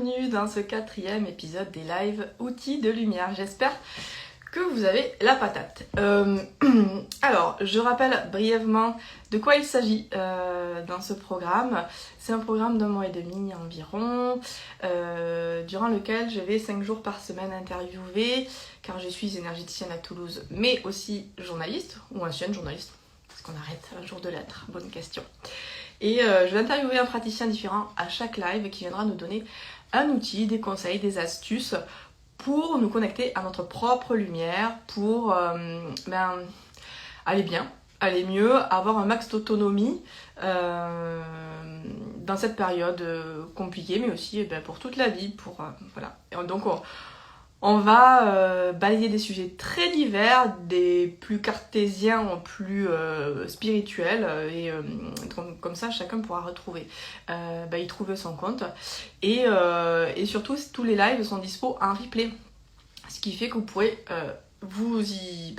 Bienvenue dans ce 4e épisode des lives outils de lumière. J'espère que vous avez la patate. Alors, je rappelle brièvement de quoi il s'agit dans ce programme. C'est un programme d'1 mois et demi environ, durant lequel je vais 5 jours par semaine interviewer, car je suis énergéticienne à Toulouse, mais aussi journaliste, ou ancienne journaliste, parce qu'on arrête un jour de l'être, bonne question. Et je vais interviewer un praticien différent à chaque live qui viendra nous donner un outil, des conseils, des astuces pour nous connecter à notre propre lumière, pour aller bien, aller mieux, avoir un max d'autonomie dans cette période compliquée, mais aussi pour toute la vie. Voilà. Et donc on va balayer des sujets très divers, des plus cartésiens aux plus spirituels, et comme ça chacun pourra retrouver, y trouver son compte. Et surtout, tous les lives sont dispo en replay, ce qui fait que vous pourrez vous y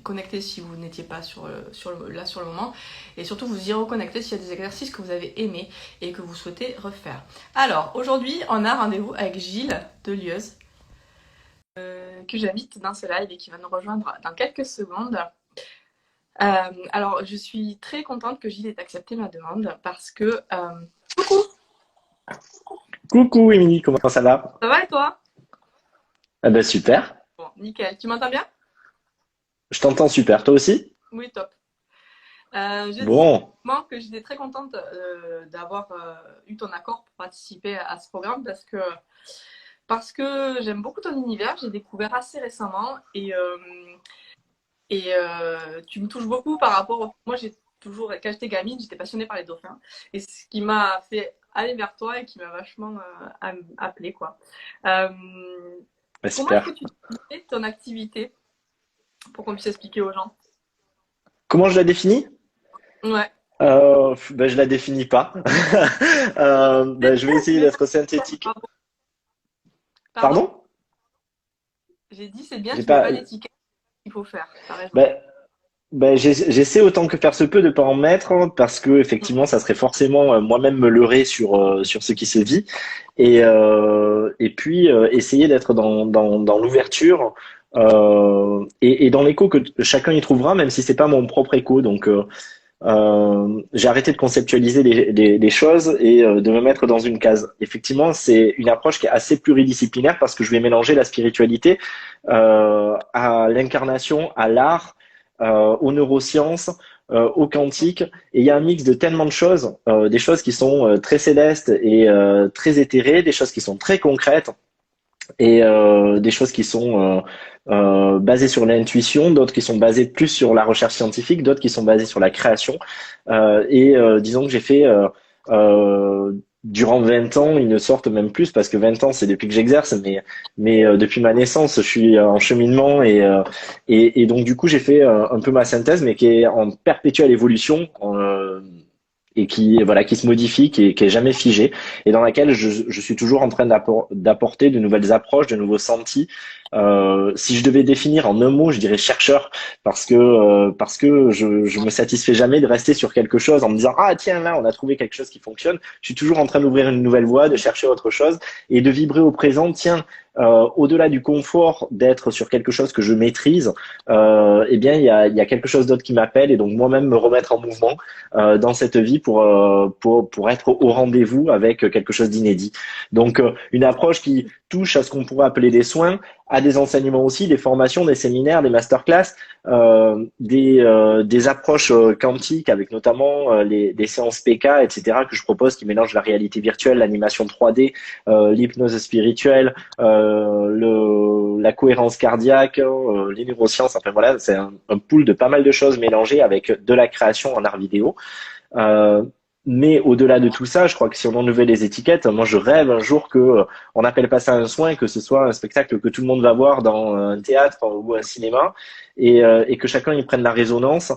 connecter si vous n'étiez pas sur le moment, et surtout vous y reconnecter s'il y a des exercices que vous avez aimés et que vous souhaitez refaire. Alors aujourd'hui on a rendez-vous avec Gilles Delieuse, que j'invite dans ce live et qui va nous rejoindre dans quelques secondes. Alors, je suis très contente que Gilles ait accepté ma demande parce que... Coucou! Coucou Émilie, comment ça va? Ça va et toi? Ah ben super, Bon, nickel. Tu m'entends bien? je t'entends super, toi aussi? Oui, top. Je disais Bon, justement que j'étais très contente d'avoir eu ton accord pour participer à ce programme parce que j'aime beaucoup ton univers, j'ai découvert assez récemment et tu me touches beaucoup par rapport au... Moi, j'ai toujours, quand j'étais gamine, j'étais passionnée par les dauphins. Et ce qui m'a fait aller vers toi et qui m'a vachement appelé, quoi. Euh, ben Comment est-ce que super. tu définirais ton activité pour qu'on puisse expliquer aux gens? Comment je la définis? Ouais. Ben je la définis pas. Je vais essayer d'être synthétique. Bravo. Pardon? Pardon? J'ai dit c'est bien, J'ai tu mets pas. pas d'étiquette, il faut faire. T'as raison. Ben, j'essaie autant que faire se peut de pas en mettre parce que effectivement ça serait forcément moi-même me leurrer sur ce qui se vit et puis essayer d'être dans l'ouverture et dans l'écho que chacun y trouvera même si c'est pas mon propre écho donc j'ai arrêté de conceptualiser les choses et de me mettre dans une case. Effectivement, c'est une approche qui est assez pluridisciplinaire parce que je vais mélanger la spiritualité à l'incarnation, à l'art, aux neurosciences, au quantique. Et il y a un mix de tellement de choses, des choses qui sont très célestes et très éthérées, des choses qui sont très concrètes et des choses qui sont basées sur l'intuition, d'autres qui sont basées plus sur la recherche scientifique, d'autres qui sont basées sur la création. Disons que j'ai fait durant 20 ans une sorte, même plus, parce que 20 ans c'est depuis que j'exerce, mais depuis ma naissance je suis en cheminement et donc du coup j'ai fait un peu ma synthèse, mais qui est en perpétuelle évolution. Et qui se modifie, qui est jamais figée, et dans laquelle je suis toujours en train d'apporter de nouvelles approches, de nouveaux sentis. Si je devais définir en un mot, je dirais chercheur, parce que je me satisfais jamais de rester sur quelque chose en me disant ah tiens là on a trouvé quelque chose qui fonctionne. Je suis toujours en train d'ouvrir une nouvelle voie, de chercher autre chose et de vibrer au présent. Tiens, au-delà du confort d'être sur quelque chose que je maîtrise, eh bien il y a quelque chose d'autre qui m'appelle, et donc moi-même me remettre en mouvement dans cette vie pour être au rendez-vous avec quelque chose d'inédit. Donc une approche qui touche à ce qu'on pourrait appeler des soins, à des enseignements aussi, des formations, des séminaires, des masterclass, des approches quantiques avec notamment des séances PK, etc. que je propose qui mélangent la réalité virtuelle, l'animation 3D, l'hypnose spirituelle, la cohérence cardiaque, les neurosciences. Enfin voilà, c'est un pool de pas mal de choses mélangées avec de la création en art vidéo. Euh, mais au-delà de tout ça, je crois que si on enlevait les étiquettes, moi je rêve un jour que on n'appelle pas ça un soin, que ce soit un spectacle que tout le monde va voir dans un théâtre ou un cinéma, et que chacun y prenne la résonance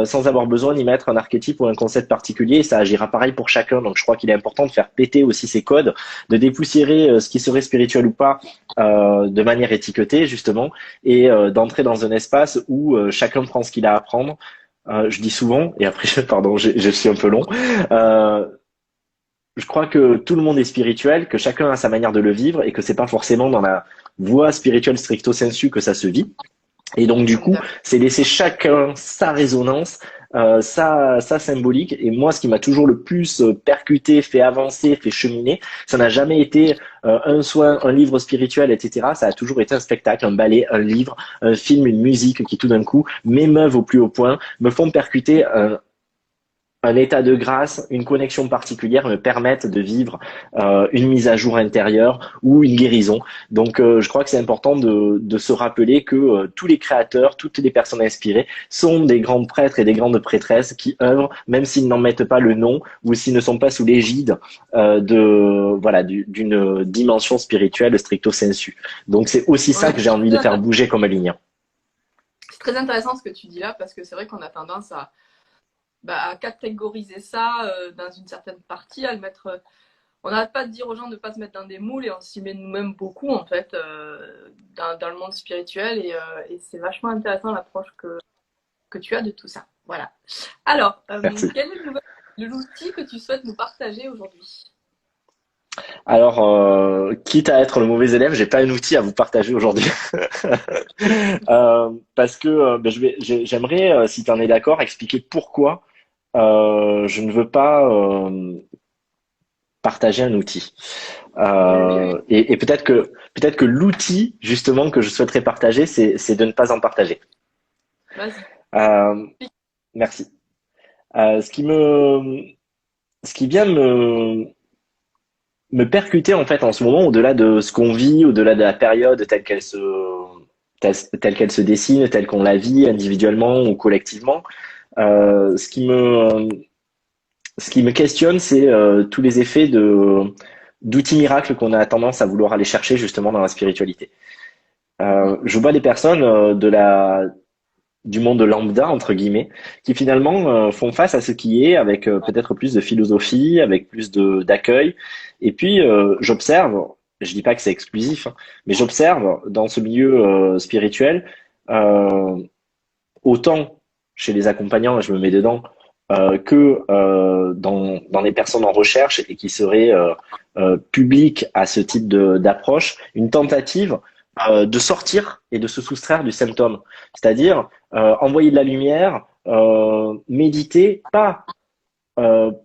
sans avoir besoin d'y mettre un archétype ou un concept particulier. Et ça agira pareil pour chacun. Donc je crois qu'il est important de faire péter aussi ces codes, de dépoussiérer ce qui serait spirituel ou pas de manière étiquetée justement, et d'entrer dans un espace où chacun prend ce qu'il a à apprendre. Je dis souvent, et après, pardon, je suis un peu long. Euh, je crois que tout le monde est spirituel, que chacun a sa manière de le vivre et que c'est pas forcément dans la voie spirituelle stricto sensu que ça se vit. Et donc du coup, D'accord. c'est laisser chacun sa résonance, sa symbolique. Et moi, ce qui m'a toujours le plus percuté, fait avancer, fait cheminer, ça n'a jamais été un soin, un livre spirituel, etc. Ça a toujours été un spectacle, un ballet, un livre, un film, une musique qui tout d'un coup m'émeuvent au plus haut point, me font percuter un état de grâce, une connexion particulière me permettent de vivre une mise à jour intérieure ou une guérison. Donc je crois que c'est important de se rappeler que tous les créateurs, toutes les personnes inspirées sont des grands prêtres et des grandes prêtresses qui œuvrent, même s'ils n'en mettent pas le nom ou s'ils ne sont pas sous l'égide d'une dimension spirituelle stricto sensu. Donc c'est aussi ça Ouais, que j'ai envie de faire bouger comme ligne. c'est très intéressant ce que tu dis là, parce que c'est vrai qu'on a tendance à catégoriser ça dans une certaine partie, à le mettre. On n'arrête pas de dire aux gens de ne pas se mettre dans des moules et on s'y met nous-mêmes beaucoup en fait dans le monde spirituel et c'est vachement intéressant l'approche que tu as de tout ça. Voilà. Alors, Merci. quel est l'outil que tu souhaites nous partager aujourd'hui? Alors, quitte à être le mauvais élève, j'ai pas un outil à vous partager aujourd'hui. Parce que ben, j'aimerais, si tu en es d'accord, expliquer pourquoi je ne veux pas partager un outil. Oui, oui, Et peut-être que l'outil justement que je souhaiterais partager, c'est de ne pas en partager. vas-y. Euh, merci. Euh, ce qui me, ce qui vient me percuter en fait en ce moment, au-delà de ce qu'on vit, au-delà de la période telle qu'elle se dessine, telle qu'on la vit individuellement ou collectivement, euh, ce qui me ce qui me questionne, c'est tous les effets de d'outils miracles qu'on a tendance à vouloir aller chercher justement dans la spiritualité. Mhm. Je vois des personnes du monde lambda entre guillemets qui finalement font face à ce qui est avec peut-être plus de philosophie, avec plus de d'accueil. Et puis j'observe, je dis pas que c'est exclusif, hein, mais j'observe dans ce milieu spirituel euh, autant chez les accompagnants, et je me mets dedans, que dans les personnes en recherche et qui seraient publiques à ce type d'approche, une tentative de sortir et de se soustraire du symptôme. C'est-à-dire envoyer de la lumière, méditer, pas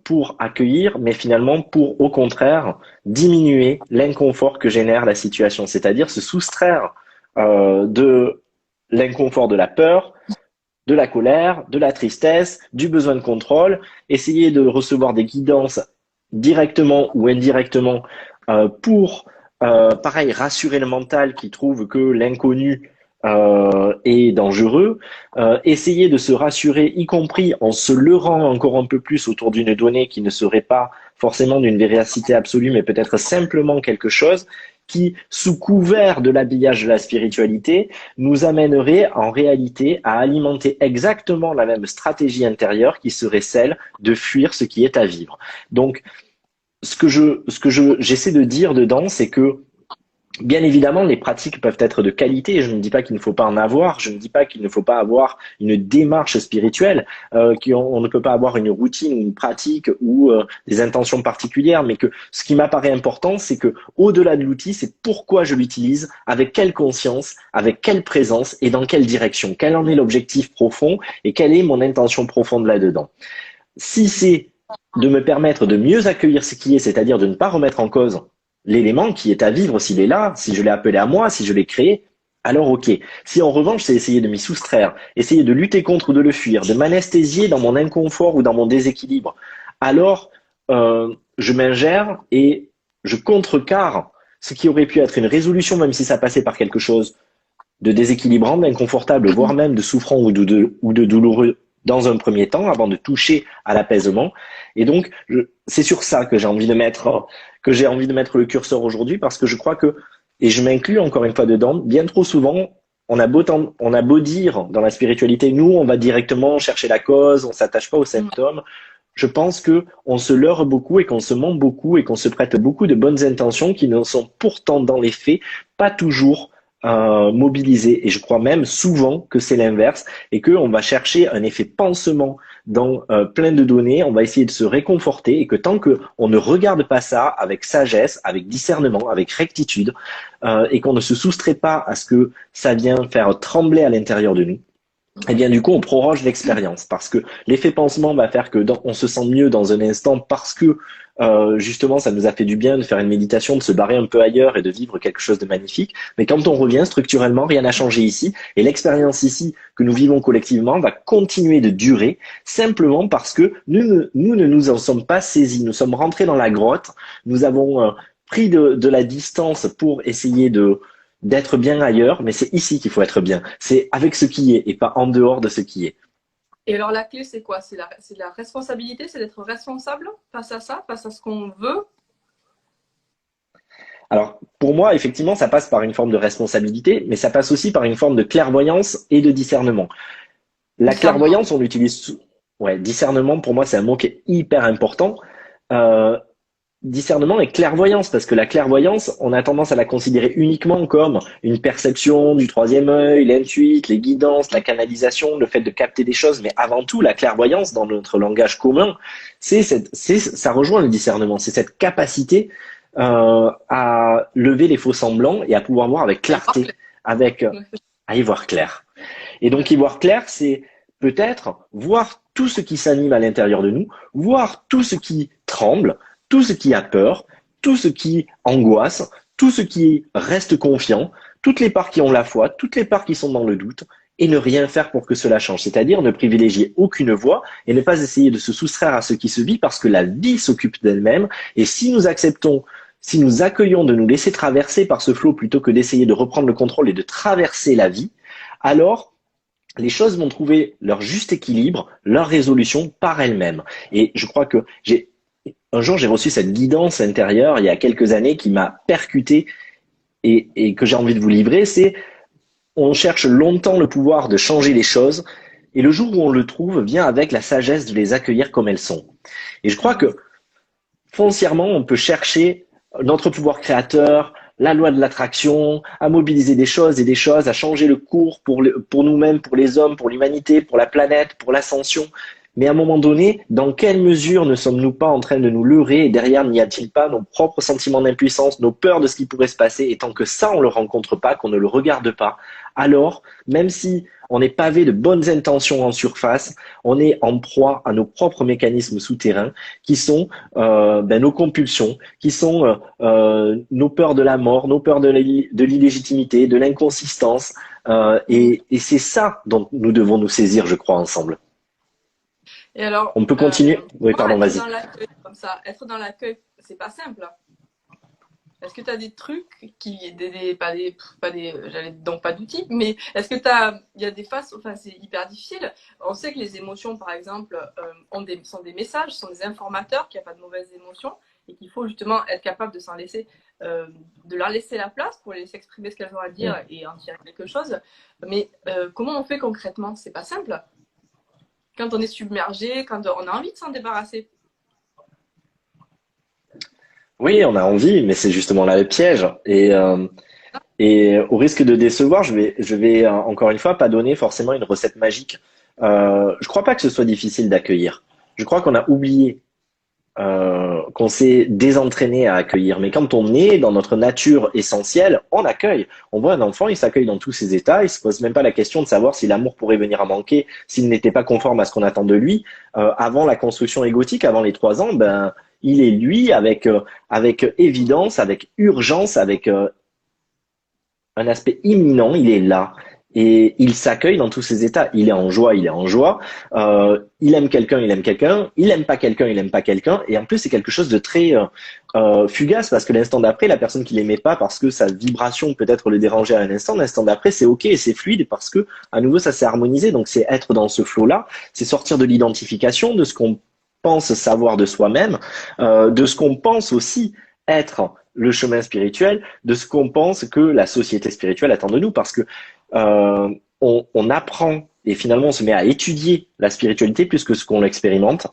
pour accueillir, mais finalement pour au contraire diminuer l'inconfort que génère la situation, c'est-à-dire se soustraire de l'inconfort de la peur, de la colère, de la tristesse, du besoin de contrôle, essayer de recevoir des guidances directement ou indirectement pour, pareil, rassurer le mental qui trouve que l'inconnu est dangereux, essayer de se rassurer, y compris en se leurrant encore un peu plus autour d'une donnée qui ne serait pas forcément d'une véracité absolue, mais peut-être simplement quelque chose qui, sous couvert de l'habillage de la spiritualité, nous amènerait en réalité à alimenter exactement la même stratégie intérieure qui serait celle de fuir ce qui est à vivre. Donc, j'essaie de dire dedans, c'est que bien évidemment, les pratiques peuvent être de qualité. Je ne dis pas qu'il ne faut pas en avoir. Je ne dis pas qu'il ne faut pas avoir une démarche spirituelle, on ne peut pas avoir une routine ou une pratique ou des intentions particulières. Mais que ce qui m'apparaît important, c'est que au-delà de l'outil, c'est pourquoi je l'utilise, avec quelle conscience, avec quelle présence et dans quelle direction. Quel en est l'objectif profond et quelle est mon intention profonde là-dedans. Si c'est de me permettre de mieux accueillir ce qui est, c'est-à-dire de ne pas remettre en cause l'élément qui est à vivre s'il est là, si je l'ai appelé à moi, si je l'ai créé, alors ok. Si en revanche c'est essayer de m'y soustraire, essayer de lutter contre ou de le fuir, de m'anesthésier dans mon inconfort ou dans mon déséquilibre, alors je m'ingère et je contrecarre ce qui aurait pu être une résolution, même si ça passait par quelque chose de déséquilibrant, d'inconfortable, voire même de souffrant ou de douloureux dans un premier temps, avant de toucher à l'apaisement. Et donc, c'est sur ça que j'ai envie de mettre le curseur aujourd'hui, parce que je crois que, et je m'inclus encore une fois dedans, bien trop souvent, on a beau dire dans la spiritualité, nous, on va directement chercher la cause, on s'attache pas aux Mhm. symptômes. Je pense que on se leurre beaucoup et qu'on se ment beaucoup et qu'on se prête beaucoup de bonnes intentions qui ne sont pourtant dans les faits pas toujours mobiliser. Et je crois même souvent que c'est l'inverse et qu'on va chercher un effet pansement dans plein de données. On va essayer de se réconforter et que tant que on ne regarde pas ça avec sagesse, avec discernement, avec rectitude, et qu'on ne se soustrait pas à ce que ça vient faire trembler à l'intérieur de nous, eh bien, du coup, on proroge l'expérience parce que l'effet pansement va faire que on se sent mieux dans un instant parce que justement, ça nous a fait du bien de faire une méditation, de se barrer un peu ailleurs et de vivre quelque chose de magnifique. Mais quand on revient structurellement, rien n'a changé ici et l'expérience ici que nous vivons collectivement va continuer de durer simplement parce que nous ne nous en sommes pas saisis. Nous sommes rentrés dans la grotte, nous avons pris de la distance pour essayer d'être bien ailleurs, mais c'est ici qu'il faut être bien. C'est avec ce qui est et pas en dehors de ce qui est. Et alors la clé, c'est quoi? C'est la responsabilité, c'est d'être responsable face à ça, face à ce qu'on veut. Alors, pour moi, effectivement, ça passe par une forme de responsabilité, mais ça passe aussi par une forme de clairvoyance et de discernement. La Discernement. clairvoyance, on l'utilise ouais, discernement, pour moi, c'est un mot qui est hyper important. Euh, Discernement et clairvoyance, parce que la clairvoyance, on a tendance à la considérer uniquement comme une perception du troisième œil, l'intuit, les guidances, la canalisation, le fait de capter des choses, mais avant tout, la clairvoyance, dans notre langage commun, ça rejoint le discernement, c'est cette capacité à lever les faux semblants et à pouvoir voir avec clarté, avec à y voir clair. Et donc y voir clair, c'est peut-être voir tout ce qui s'anime à l'intérieur de nous, voir tout ce qui tremble, tout ce qui a peur, tout ce qui angoisse, tout ce qui reste confiant, toutes les parts qui ont la foi, toutes les parts qui sont dans le doute, et ne rien faire pour que cela change. C'est-à-dire ne privilégier aucune voie et ne pas essayer de se soustraire à ce qui se vit parce que la vie s'occupe d'elle-même. Et si nous acceptons, si nous accueillons de nous laisser traverser par ce flot plutôt que d'essayer de reprendre le contrôle et de traverser la vie, alors les choses vont trouver leur juste équilibre, leur résolution par elles-mêmes. Et je crois que un jour, j'ai reçu cette guidance intérieure il y a quelques années qui m'a percuté et que j'ai envie de vous livrer. C'est, on cherche longtemps le pouvoir de changer les choses et le jour où on le trouve vient avec la sagesse de les accueillir comme elles sont. Et je crois que foncièrement, on peut chercher notre pouvoir créateur, la loi de l'attraction, à mobiliser des choses et des choses, à changer le cours pour nous-mêmes, pour les hommes, pour l'humanité, pour la planète, pour l'ascension. Mais à un moment donné, dans quelle mesure ne sommes-nous pas en train de nous leurrer et derrière n'y a-t-il pas nos propres sentiments d'impuissance, nos peurs de ce qui pourrait se passer et tant que ça on le rencontre pas, qu'on ne le regarde pas, alors même si on est pavé de bonnes intentions en surface, on est en proie à nos propres mécanismes souterrains qui sont nos compulsions, qui sont nos peurs de la mort, nos peurs de l'illégitimité, de l'inconsistance et c'est ça dont nous devons nous saisir, je crois, ensemble. Et alors, On peut continuer? Oui, pardon, être vas-y. dans l'accueil comme ça, être dans l'accueil, c'est pas simple. Est-ce que tu as des trucs qui, pas des, j'allais donc pas d'outils, mais est-ce que il y a des phases, enfin c'est hyper difficile. On sait que les émotions, par exemple, sont des messages, sont des informateurs, qu'il n'y a pas de mauvaises émotions et qu'il faut justement être capable de s'en laisser, de leur laisser la place pour les laisser exprimer ce qu'elles ont à dire et en tirer quelque chose. Mais comment on fait concrètement? C'est pas simple. Quand on est submergé, quand on a envie de s'en débarrasser. Oui, on a envie, mais c'est justement là le piège. Et au risque de décevoir, je vais encore une fois pas donner forcément une recette magique. Je crois pas que ce soit difficile d'accueillir. Je crois qu'on a oublié qu'on s'est désentraîné à accueillir. Mais quand on est dans notre nature essentielle, on accueille. On voit un enfant, il s'accueille dans tous ses états, il se pose même pas la question de savoir si l'amour pourrait venir à manquer, s'il n'était pas conforme à ce qu'on attend de lui. Avant la construction égotique, avant les 3 ans, ben il est lui avec évidence, avec urgence, avec un aspect imminent, il est là. Et il s'accueille dans tous ses états. Il est en joie, il est en joie. Il aime quelqu'un, il aime quelqu'un. Il aime pas quelqu'un, il aime pas quelqu'un. Et en plus, c'est quelque chose de très fugace parce que l'instant d'après, la personne qui l'aimait pas parce que sa vibration peut-être le dérangeait à un instant, l'instant d'après, c'est ok et c'est fluide parce que à nouveau, ça s'est harmonisé. Donc, c'est être dans ce flow-là, c'est sortir de l'identification, de ce qu'on pense savoir de soi-même, de ce qu'on pense aussi être le chemin spirituel, de ce qu'on pense que la société spirituelle attend de nous, parce que on apprend et finalement on se met à étudier la spiritualité plus que ce qu'on l'expérimente.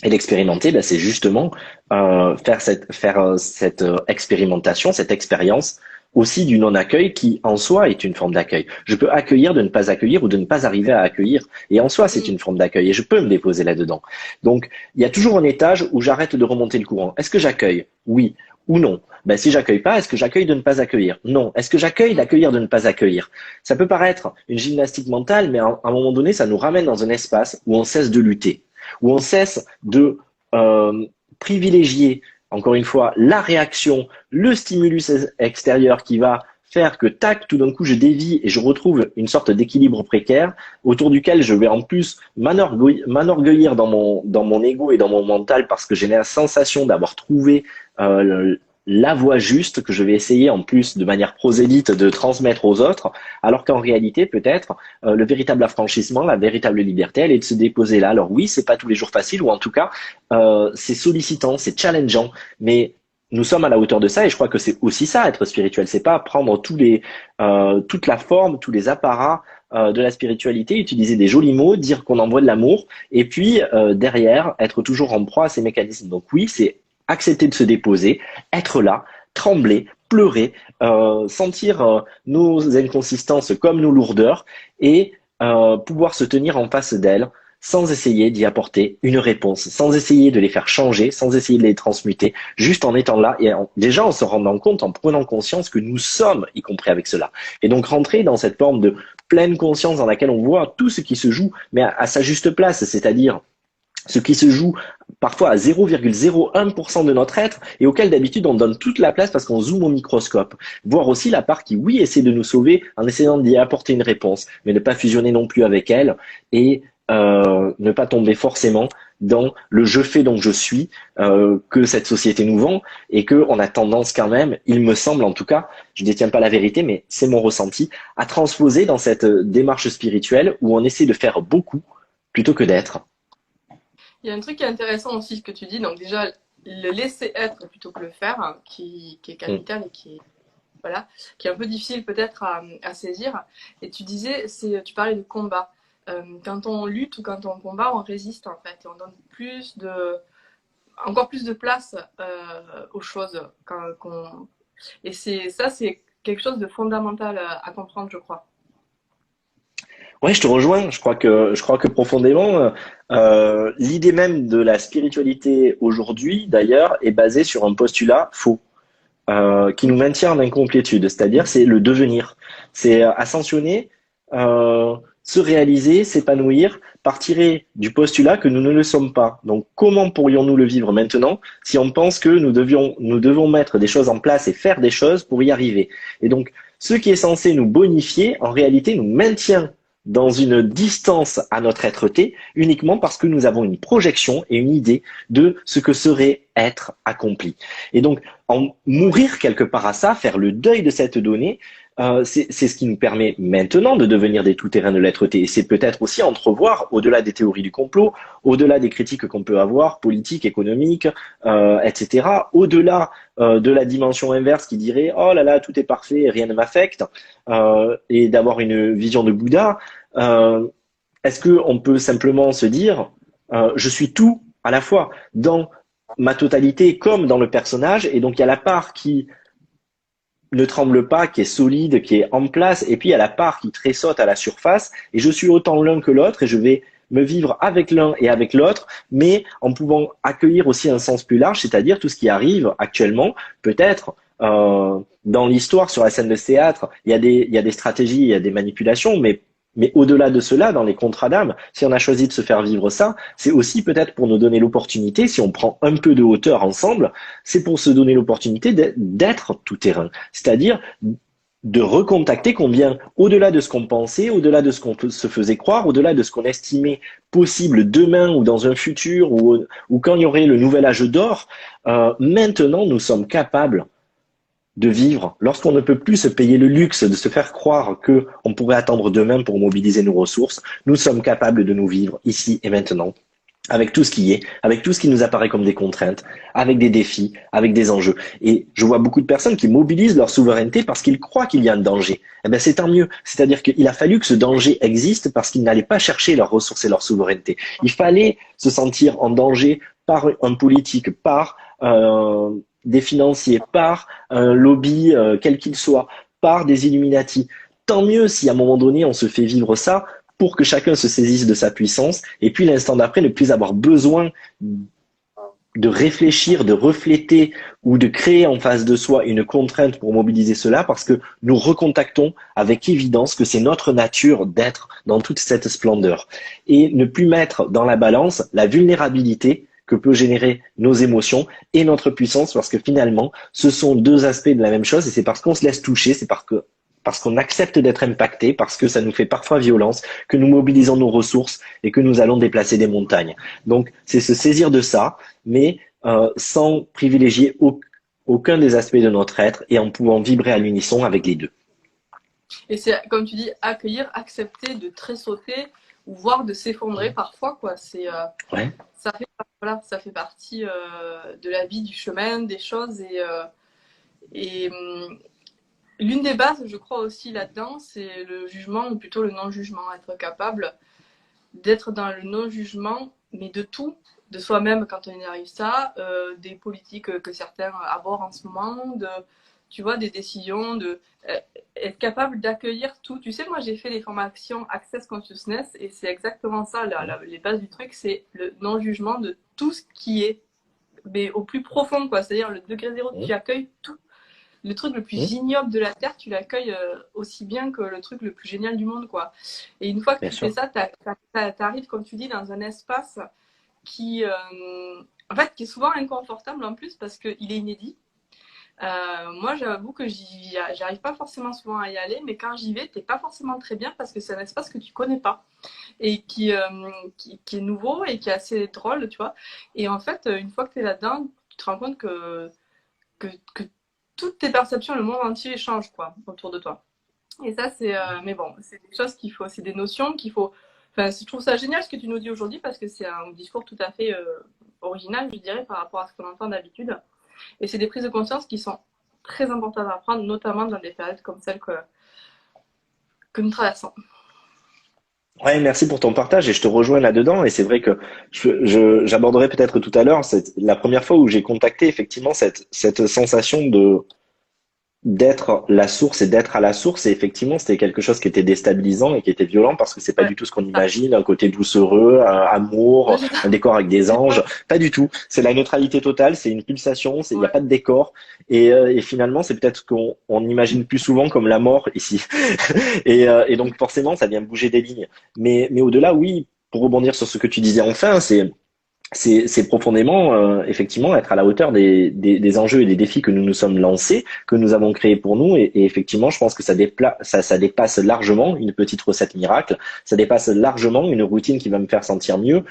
Et l'expérimenter, ben, c'est justement faire cette expérimentation, cette expérience aussi du non-accueil qui, en soi, est une forme d'accueil. Je peux accueillir de ne pas accueillir ou de ne pas arriver à accueillir. Et en soi, c'est une forme d'accueil et je peux me déposer là-dedans. Donc, il y a toujours un étage où j'arrête de remonter le courant. Est-ce que j'accueille? Oui ou non? Ben, si j'accueille pas, est-ce que j'accueille de ne pas accueillir? Non. Est-ce que j'accueille d'accueillir de ne pas accueillir? Ça peut paraître une gymnastique mentale, mais à un moment donné, ça nous ramène dans un espace où on cesse de lutter, où on cesse de privilégier, encore une fois, la réaction, le stimulus extérieur qui va faire que tac, tout d'un coup, je dévie et je retrouve une sorte d'équilibre précaire autour duquel je vais en plus m'enorgueillir dans mon ego et dans mon mental parce que j'ai la sensation d'avoir trouvé la voie juste que je vais essayer en plus de manière prosélyte de transmettre aux autres, alors qu'en réalité, peut-être, le véritable affranchissement, la véritable liberté, elle est de se déposer là. Alors oui, c'est pas tous les jours facile, ou en tout cas, c'est sollicitant, c'est challengeant, mais nous sommes à la hauteur de ça, et je crois que c'est aussi ça, être spirituel. C'est pas prendre toute la forme, tous les apparats de la spiritualité, utiliser des jolis mots, dire qu'on envoie de l'amour, et puis derrière, être toujours en proie à ces mécanismes. Donc oui, c'est accepter de se déposer, être là, trembler, pleurer, sentir nos inconsistances comme nos lourdeurs et pouvoir se tenir en face d'elles sans essayer d'y apporter une réponse, sans essayer de les faire changer, sans essayer de les transmuter, juste en étant là et déjà en se rendant compte, en prenant conscience que nous sommes, y compris avec cela. Et donc rentrer dans cette forme de pleine conscience dans laquelle on voit tout ce qui se joue, mais à sa juste place, c'est-à-dire ce qui se joue parfois à 0,01% de notre être et auquel d'habitude on donne toute la place parce qu'on zoome au microscope. Voir aussi la part qui, oui, essaie de nous sauver en essayant d'y apporter une réponse, mais ne pas fusionner non plus avec elle et ne pas tomber forcément dans le je fais donc je suis que cette société nous vend et que on a tendance quand même, il me semble en tout cas, je détiens pas la vérité, mais c'est mon ressenti, à transposer dans cette démarche spirituelle où on essaie de faire beaucoup plutôt que d'être. Il y a un truc qui est intéressant aussi, ce que tu dis. Donc déjà, le laisser être plutôt que le faire, hein, qui est capital et voilà, qui est un peu difficile peut-être à saisir. Et tu disais, tu parlais de combat. Quand on lutte ou quand on combat, on résiste en fait. Et on donne encore plus de place aux choses. Et c'est quelque chose de fondamental à comprendre, je crois. Ouais, je te rejoins. Je crois que profondément, l'idée même de la spiritualité aujourd'hui, d'ailleurs, est basée sur un postulat faux, qui nous maintient en incomplétude. C'est-à-dire, c'est le devenir. C'est ascensionner, se réaliser, s'épanouir, partirait du postulat que nous ne le sommes pas. Donc, comment pourrions-nous le vivre maintenant si on pense que nous devons mettre des choses en place et faire des choses pour y arriver? Et donc, ce qui est censé nous bonifier, en réalité, nous maintient dans une distance à notre être-té uniquement parce que nous avons une projection et une idée de ce que serait être accompli. Et donc, en mourir quelque part à ça, faire le deuil de cette donnée, c'est ce qui nous permet maintenant de devenir des tout-terrains de l'être-té. Et c'est peut-être aussi entrevoir, au-delà des théories du complot, au-delà des critiques qu'on peut avoir, politiques, économiques, etc., au-delà de la dimension inverse qui dirait « Oh là là, tout est parfait et rien ne m'affecte et d'avoir une vision de Bouddha, est-ce qu'on peut simplement se dire je suis tout à la fois dans ma totalité comme dans le personnage, et donc il y a la part qui ne tremble pas, qui est solide, qui est en place, et puis il y a la part qui tressaute à la surface, et je suis autant l'un que l'autre, et je vais me vivre avec l'un et avec l'autre, mais en pouvant accueillir aussi un sens plus large, c'est-à-dire tout ce qui arrive actuellement, peut-être dans l'histoire sur la scène de théâtre, il y a des stratégies, il y a des manipulations, mais au-delà de cela, dans les contrats d'âme, si on a choisi de se faire vivre ça, c'est aussi peut-être pour nous donner l'opportunité, si on prend un peu de hauteur ensemble, c'est pour se donner l'opportunité d'être tout terrain. C'est-à-dire de recontacter combien, au-delà de ce qu'on pensait, au-delà de ce qu'on se faisait croire, au-delà de ce qu'on estimait possible demain ou dans un futur ou quand il y aurait le nouvel âge d'or, maintenant nous sommes capables de vivre, lorsqu'on ne peut plus se payer le luxe de se faire croire que on pourrait attendre demain pour mobiliser nos ressources, nous sommes capables de nous vivre ici et maintenant, avec tout ce qui est, avec tout ce qui nous apparaît comme des contraintes, avec des défis, avec des enjeux. Et je vois beaucoup de personnes qui mobilisent leur souveraineté parce qu'ils croient qu'il y a un danger. Eh bien, c'est tant mieux. C'est-à-dire qu'il a fallu que ce danger existe parce qu'ils n'allaient pas chercher leurs ressources et leur souveraineté. Il fallait se sentir en danger par un politique, par des financiers, par un lobby quel qu'il soit, par des Illuminati. Tant mieux si à un moment donné on se fait vivre ça pour que chacun se saisisse de sa puissance et puis l'instant d'après ne plus avoir besoin de réfléchir, de refléter ou de créer en face de soi une contrainte pour mobiliser cela parce que nous recontactons avec évidence que c'est notre nature d'être dans toute cette splendeur et ne plus mettre dans la balance la vulnérabilité que peut générer nos émotions et notre puissance parce que finalement ce sont deux aspects de la même chose et c'est parce qu'on se laisse toucher, c'est parce qu'on accepte d'être impacté, parce que ça nous fait parfois violence, que nous mobilisons nos ressources et que nous allons déplacer des montagnes. Donc, c'est se saisir de ça, mais sans privilégier aucun des aspects de notre être et en pouvant vibrer à l'unisson avec les deux. Et c'est, comme tu dis, accueillir, accepter de tressauter ou voire de s'effondrer parfois, quoi. Ouais. Voilà, ça fait partie de la vie, du chemin, des choses. Et l'une des bases, je crois aussi là-dedans, c'est le jugement, ou plutôt le non-jugement. Être capable d'être dans le non-jugement, mais de tout, de soi-même quand on y arrive ça, des politiques que certains abordent en ce moment, tu vois, des décisions, être capable d'accueillir tout. Tu sais, moi j'ai fait les formations Access Consciousness et c'est exactement ça, les bases du truc, c'est le non-jugement de tout ce qui est, mais au plus profond, quoi. C'est-à-dire le degré zéro, tu accueilles tout. Le truc le plus ignoble de la Terre, tu l'accueilles aussi bien que le truc le plus génial du monde, quoi. Et une fois que tu fais ça, t'arrives, comme tu dis, dans un espace qui, en fait, qui est souvent inconfortable en plus parce qu'il est inédit. Moi, j'avoue que j'arrive pas forcément souvent à y aller, mais quand j'y vais, t'es pas forcément très bien parce que c'est un espace que tu connais pas et qui est nouveau et qui est assez drôle, tu vois. Et en fait, une fois que t'es là-dedans, tu te rends compte que toutes tes perceptions, le monde entier change, quoi, autour de toi. Et ça, mais bon, c'est des choses qu'il faut, c'est des notions qu'il faut. Enfin, je trouve ça génial ce que tu nous dis aujourd'hui parce que c'est un discours tout à fait original, je dirais, par rapport à ce qu'on entend d'habitude. Et c'est des prises de conscience qui sont très importantes à prendre, notamment dans des périodes comme celle que nous traversons. Ouais, merci pour ton partage et je te rejoins là-dedans. Et c'est vrai que j'aborderai peut-être tout à l'heure, c'est la première fois où j'ai contacté effectivement cette sensation d'être la source et d'être à la source. Et effectivement, c'était quelque chose qui était déstabilisant et qui était violent parce que c'est pas Ouais. du tout ce qu'on imagine, un côté doucereux, un amour, un décor avec des anges. Pas du tout. C'est la neutralité totale, c'est une pulsation, il n'y a Ouais. pas de décor. Et finalement, c'est peut-être ce qu'on imagine plus souvent comme la mort ici. Et donc forcément, ça vient bouger des lignes. Mais au-delà, oui, pour rebondir sur ce que tu disais enfin, c'est profondément, effectivement, être à la hauteur des enjeux et des défis que nous nous sommes lancés, que nous avons créés pour nous. Et effectivement, je pense que ça dépasse largement une petite recette miracle. Ça dépasse largement une routine qui va me faire sentir mieux,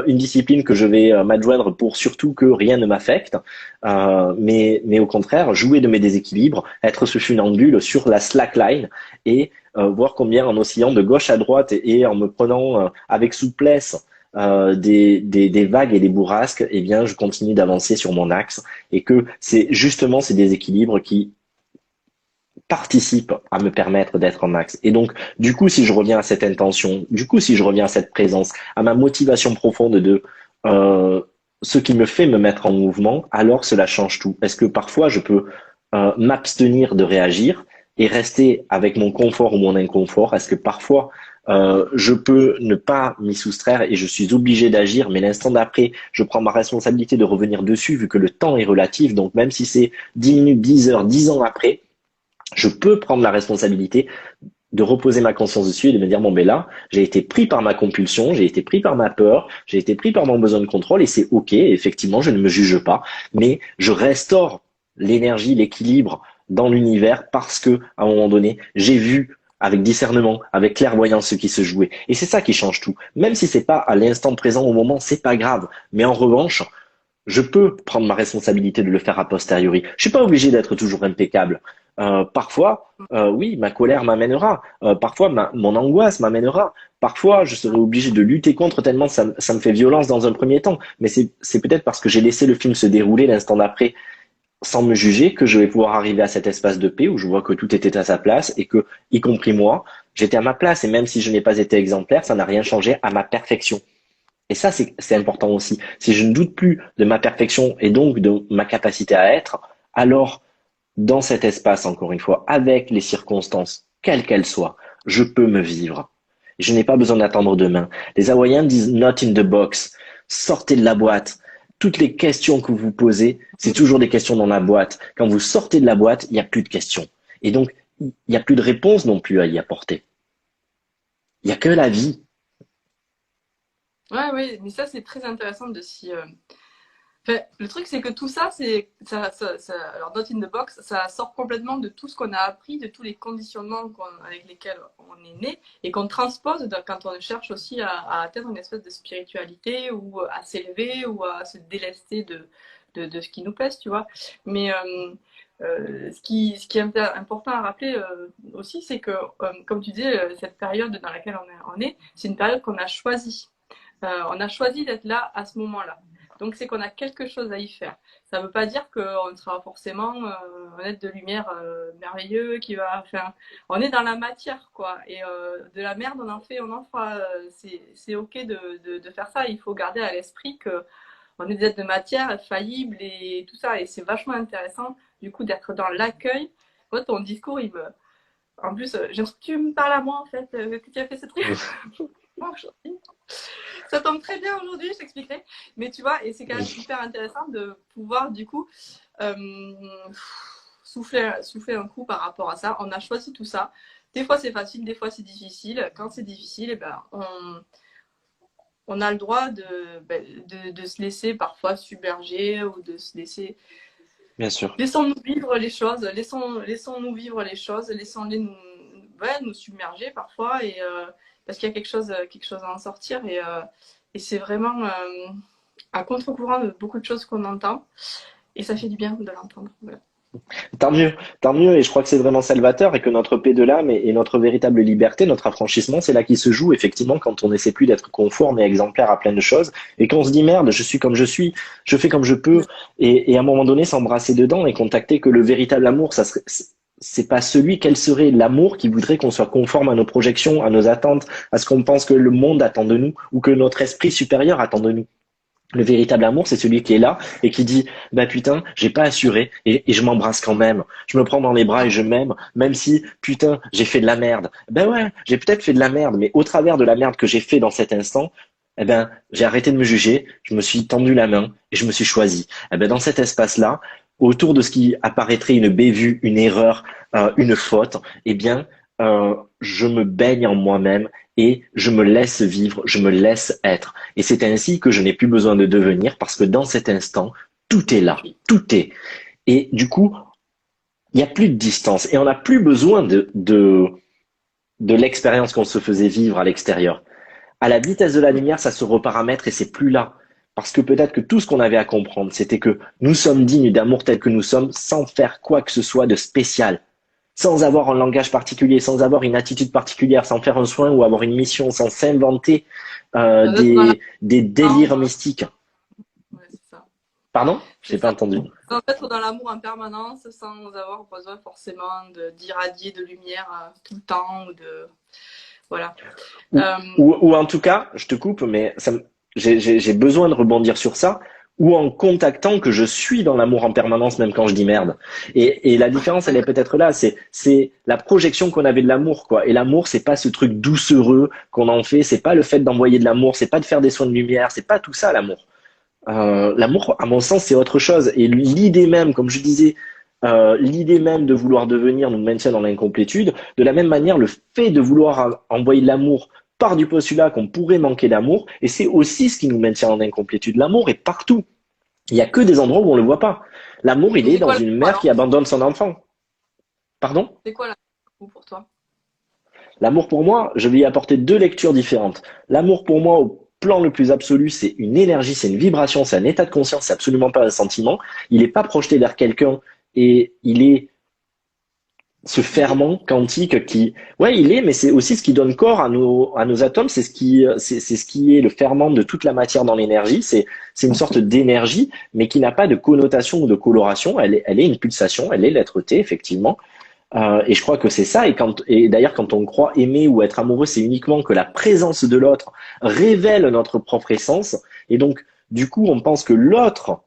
une discipline que je vais m'adjoindre pour surtout que rien ne m'affecte. Mais au contraire, jouer de mes déséquilibres, être ce funambule sur la slackline et voir combien en oscillant de gauche à droite et en me prenant avec souplesse des vagues et des bourrasques, eh bien, je continue d'avancer sur mon axe et que c'est justement ces déséquilibres qui participent à me permettre d'être en axe. Et donc, du coup, si je reviens à cette intention, du coup, si je reviens à cette présence, à ma motivation profonde de ce qui me fait me mettre en mouvement, alors cela change tout. Est-ce que parfois je peux m'abstenir de réagir et rester avec mon confort ou mon inconfort? Est-ce que parfois je peux ne pas m'y soustraire et je suis obligé d'agir, mais l'instant d'après, je prends ma responsabilité de revenir dessus vu que le temps est relatif. Donc même si c'est 10 minutes, 10 heures, 10 ans après, je peux prendre la responsabilité de reposer ma conscience dessus et de me dire, bon, ben là, j'ai été pris par ma compulsion, j'ai été pris par ma peur, j'ai été pris par mon besoin de contrôle et c'est OK. Effectivement, je ne me juge pas, mais je restaure l'énergie, l'équilibre dans l'univers parce que, à un moment donné, j'ai vu avec discernement, avec clairvoyance ce qui se jouait. Et c'est ça qui change tout. Même si c'est pas à l'instant présent au moment, c'est pas grave. Mais en revanche, je peux prendre ma responsabilité de le faire a posteriori. Je suis pas obligé d'être toujours impeccable. Parfois, oui, ma colère m'amènera. Parfois, mon angoisse m'amènera. Parfois, je serai obligé de lutter contre tellement ça me fait violence dans un premier temps. Mais c'est peut-être parce que j'ai laissé le film se dérouler l'instant d'après sans me juger que je vais pouvoir arriver à cet espace de paix où je vois que tout était à sa place et que, y compris moi, j'étais à ma place. Et même si je n'ai pas été exemplaire, ça n'a rien changé à ma perfection. Et ça, c'est important aussi. Si je ne doute plus de ma perfection et donc de ma capacité à être, alors dans cet espace, encore une fois, avec les circonstances, quelles qu'elles soient, je peux me vivre. Je n'ai pas besoin d'attendre demain. Les Hawaïens disent not in the box. Sortez de la boîte. Toutes les questions que vous posez, c'est toujours des questions dans la boîte. Quand vous sortez de la boîte, il n'y a plus de questions. Et donc, il n'y a plus de réponse non plus à y apporter. Il n'y a que la vie. Ouais, ouais, mais ça, c'est très intéressant de s'y. Enfin, le truc, c'est que tout ça, c'est alors Not in the Box, ça sort complètement de tout ce qu'on a appris, de tous les conditionnements avec lesquels on est né et qu'on transpose quand on cherche aussi à atteindre une espèce de spiritualité ou à s'élever ou à se délester de ce qui nous plaise, tu vois. Mais ce qui est important à rappeler aussi, c'est que, comme tu disais, cette période dans laquelle on est c'est une période qu'on a choisie. On a choisi d'être là à ce moment-là. Donc c'est qu'on a quelque chose à y faire. Ça ne veut pas dire qu'on sera forcément un être de lumière merveilleux qui va faire. On est dans la matière, quoi. Et de la merde, on en fait, on en fera. C'est ok de faire ça. Il faut garder à l'esprit que on est des êtres de matière, faillibles et tout ça. Et c'est vachement intéressant, du coup, d'être dans l'accueil. Moi, ton discours, il me. En plus, j'ai l'impression que tu me parles à moi, en fait, que tu as fait ce truc. Ça tombe très bien aujourd'hui, je t'expliquerai. Mais tu vois, et c'est quand même super intéressant de pouvoir du coup euh, souffler un coup par rapport à ça. On a choisi tout ça. Des fois c'est facile, des fois c'est difficile. Quand c'est difficile, eh ben, on a le droit de se laisser parfois submerger ou de se laisser. Bien sûr. Laissons-nous vivre les choses, laissons-nous vivre les choses, laissons-les nous submerger parfois et parce qu'il y a quelque chose à en sortir et c'est vraiment à contre-courant de beaucoup de choses qu'on entend et ça fait du bien de l'entendre. Voilà. Tant mieux, et je crois que c'est vraiment salvateur et que notre paix de l'âme et notre véritable liberté, notre affranchissement, c'est là qu'il se joue effectivement quand on n'essaie plus d'être conforme et exemplaire à plein de choses et qu'on se dit merde, je suis comme je suis, je fais comme je peux et à un moment donné s'embrasser dedans et contacter que le véritable amour, ça serait, c'est pas celui, quel serait l'amour qui voudrait qu'on soit conforme à nos projections, à nos attentes, à ce qu'on pense que le monde attend de nous ou que notre esprit supérieur attend de nous. Le véritable amour, c'est celui qui est là et qui dit, bah putain, j'ai pas assuré et je m'embrasse quand même. Je me prends dans les bras et je m'aime, même si, putain, j'ai fait de la merde. Ben ouais, j'ai peut-être fait de la merde, mais au travers de la merde que j'ai fait dans cet instant, eh ben, j'ai arrêté de me juger, je me suis tendu la main et je me suis choisi. Eh ben, dans cet espace-là, autour de ce qui apparaîtrait une bévue, une erreur, une faute, eh bien, je me baigne en moi-même et je me laisse vivre, je me laisse être. Et c'est ainsi que je n'ai plus besoin de devenir parce que dans cet instant, tout est là, tout est. Et du coup, il n'y a plus de distance et on n'a plus besoin de l'expérience qu'on se faisait vivre à l'extérieur. À la vitesse de la lumière, ça se reparamètre et c'est plus là. Parce que peut-être que tout ce qu'on avait à comprendre, c'était que nous sommes dignes d'amour tel que nous sommes sans faire quoi que ce soit de spécial, sans avoir un langage particulier, sans avoir une attitude particulière, sans faire un soin ou avoir une mission, sans s'inventer des délires mystiques. Ouais, c'est ça. Pardon? Je C'est n'ai pas ça. entendu. Sans être dans l'amour en permanence, sans avoir besoin forcément d'irradier de lumière tout le temps ou de voilà. Ou, Euh, ou en tout cas, je te coupe, mais j'ai besoin de rebondir sur ça, ou en contactant que je suis dans l'amour en permanence, même quand je dis merde. Et la différence, elle est peut-être là, c'est la projection qu'on avait de l'amour, quoi. Et l'amour, c'est pas ce truc doucereux qu'on en fait, c'est pas le fait d'envoyer de l'amour, c'est pas de faire des soins de lumière, c'est pas tout ça, l'amour. L'amour, à mon sens, c'est autre chose. Et l'idée même, comme je disais, l'idée même de vouloir devenir nous maintient dans l'incomplétude. De la même manière, le fait de vouloir envoyer de l'amour part du postulat qu'on pourrait manquer d'amour, et c'est aussi ce qui nous maintient en incomplétude. L'amour est partout. Il n'y a que des endroits où on ne le voit pas. L'amour, il et est c'est dans quoi une l'amour mère alors qui abandonne son enfant. Pardon? C'est quoi l'amour pour toi? L'amour pour moi, je vais y apporter deux lectures différentes. L'amour pour moi, au plan le plus absolu, c'est une énergie, c'est une vibration, c'est un état de conscience, c'est absolument pas un sentiment. Il n'est pas projeté vers quelqu'un et il est ce ferment quantique qui, ouais, il est, mais c'est aussi ce qui donne corps à nos atomes. C'est ce qui est le ferment de toute la matière dans l'énergie. C'est une sorte d'énergie, mais qui n'a pas de connotation ou de coloration. Elle est une pulsation, elle est l'être-té, effectivement. Et je crois que c'est ça. Et d'ailleurs, quand on croit aimer ou être amoureux, c'est uniquement que la présence de l'autre révèle notre propre essence. Et donc, du coup, on pense que l'autre,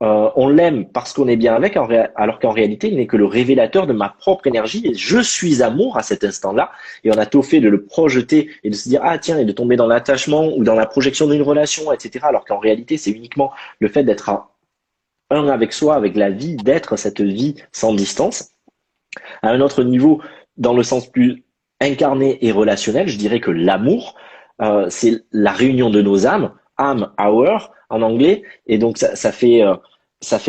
on l'aime parce qu'on est bien avec, alors qu'en réalité, il n'est que le révélateur de ma propre énergie. Et je suis amour à cet instant-là. Et on a tôt fait de le projeter et de se dire, ah tiens, et de tomber dans l'attachement ou dans la projection d'une relation, etc. Alors qu'en réalité, c'est uniquement le fait d'être un avec soi, avec la vie, d'être cette vie sans distance. À un autre niveau, dans le sens plus incarné et relationnel, je dirais que l'amour, c'est la réunion de nos âmes, âme, hour en anglais, et donc ça fait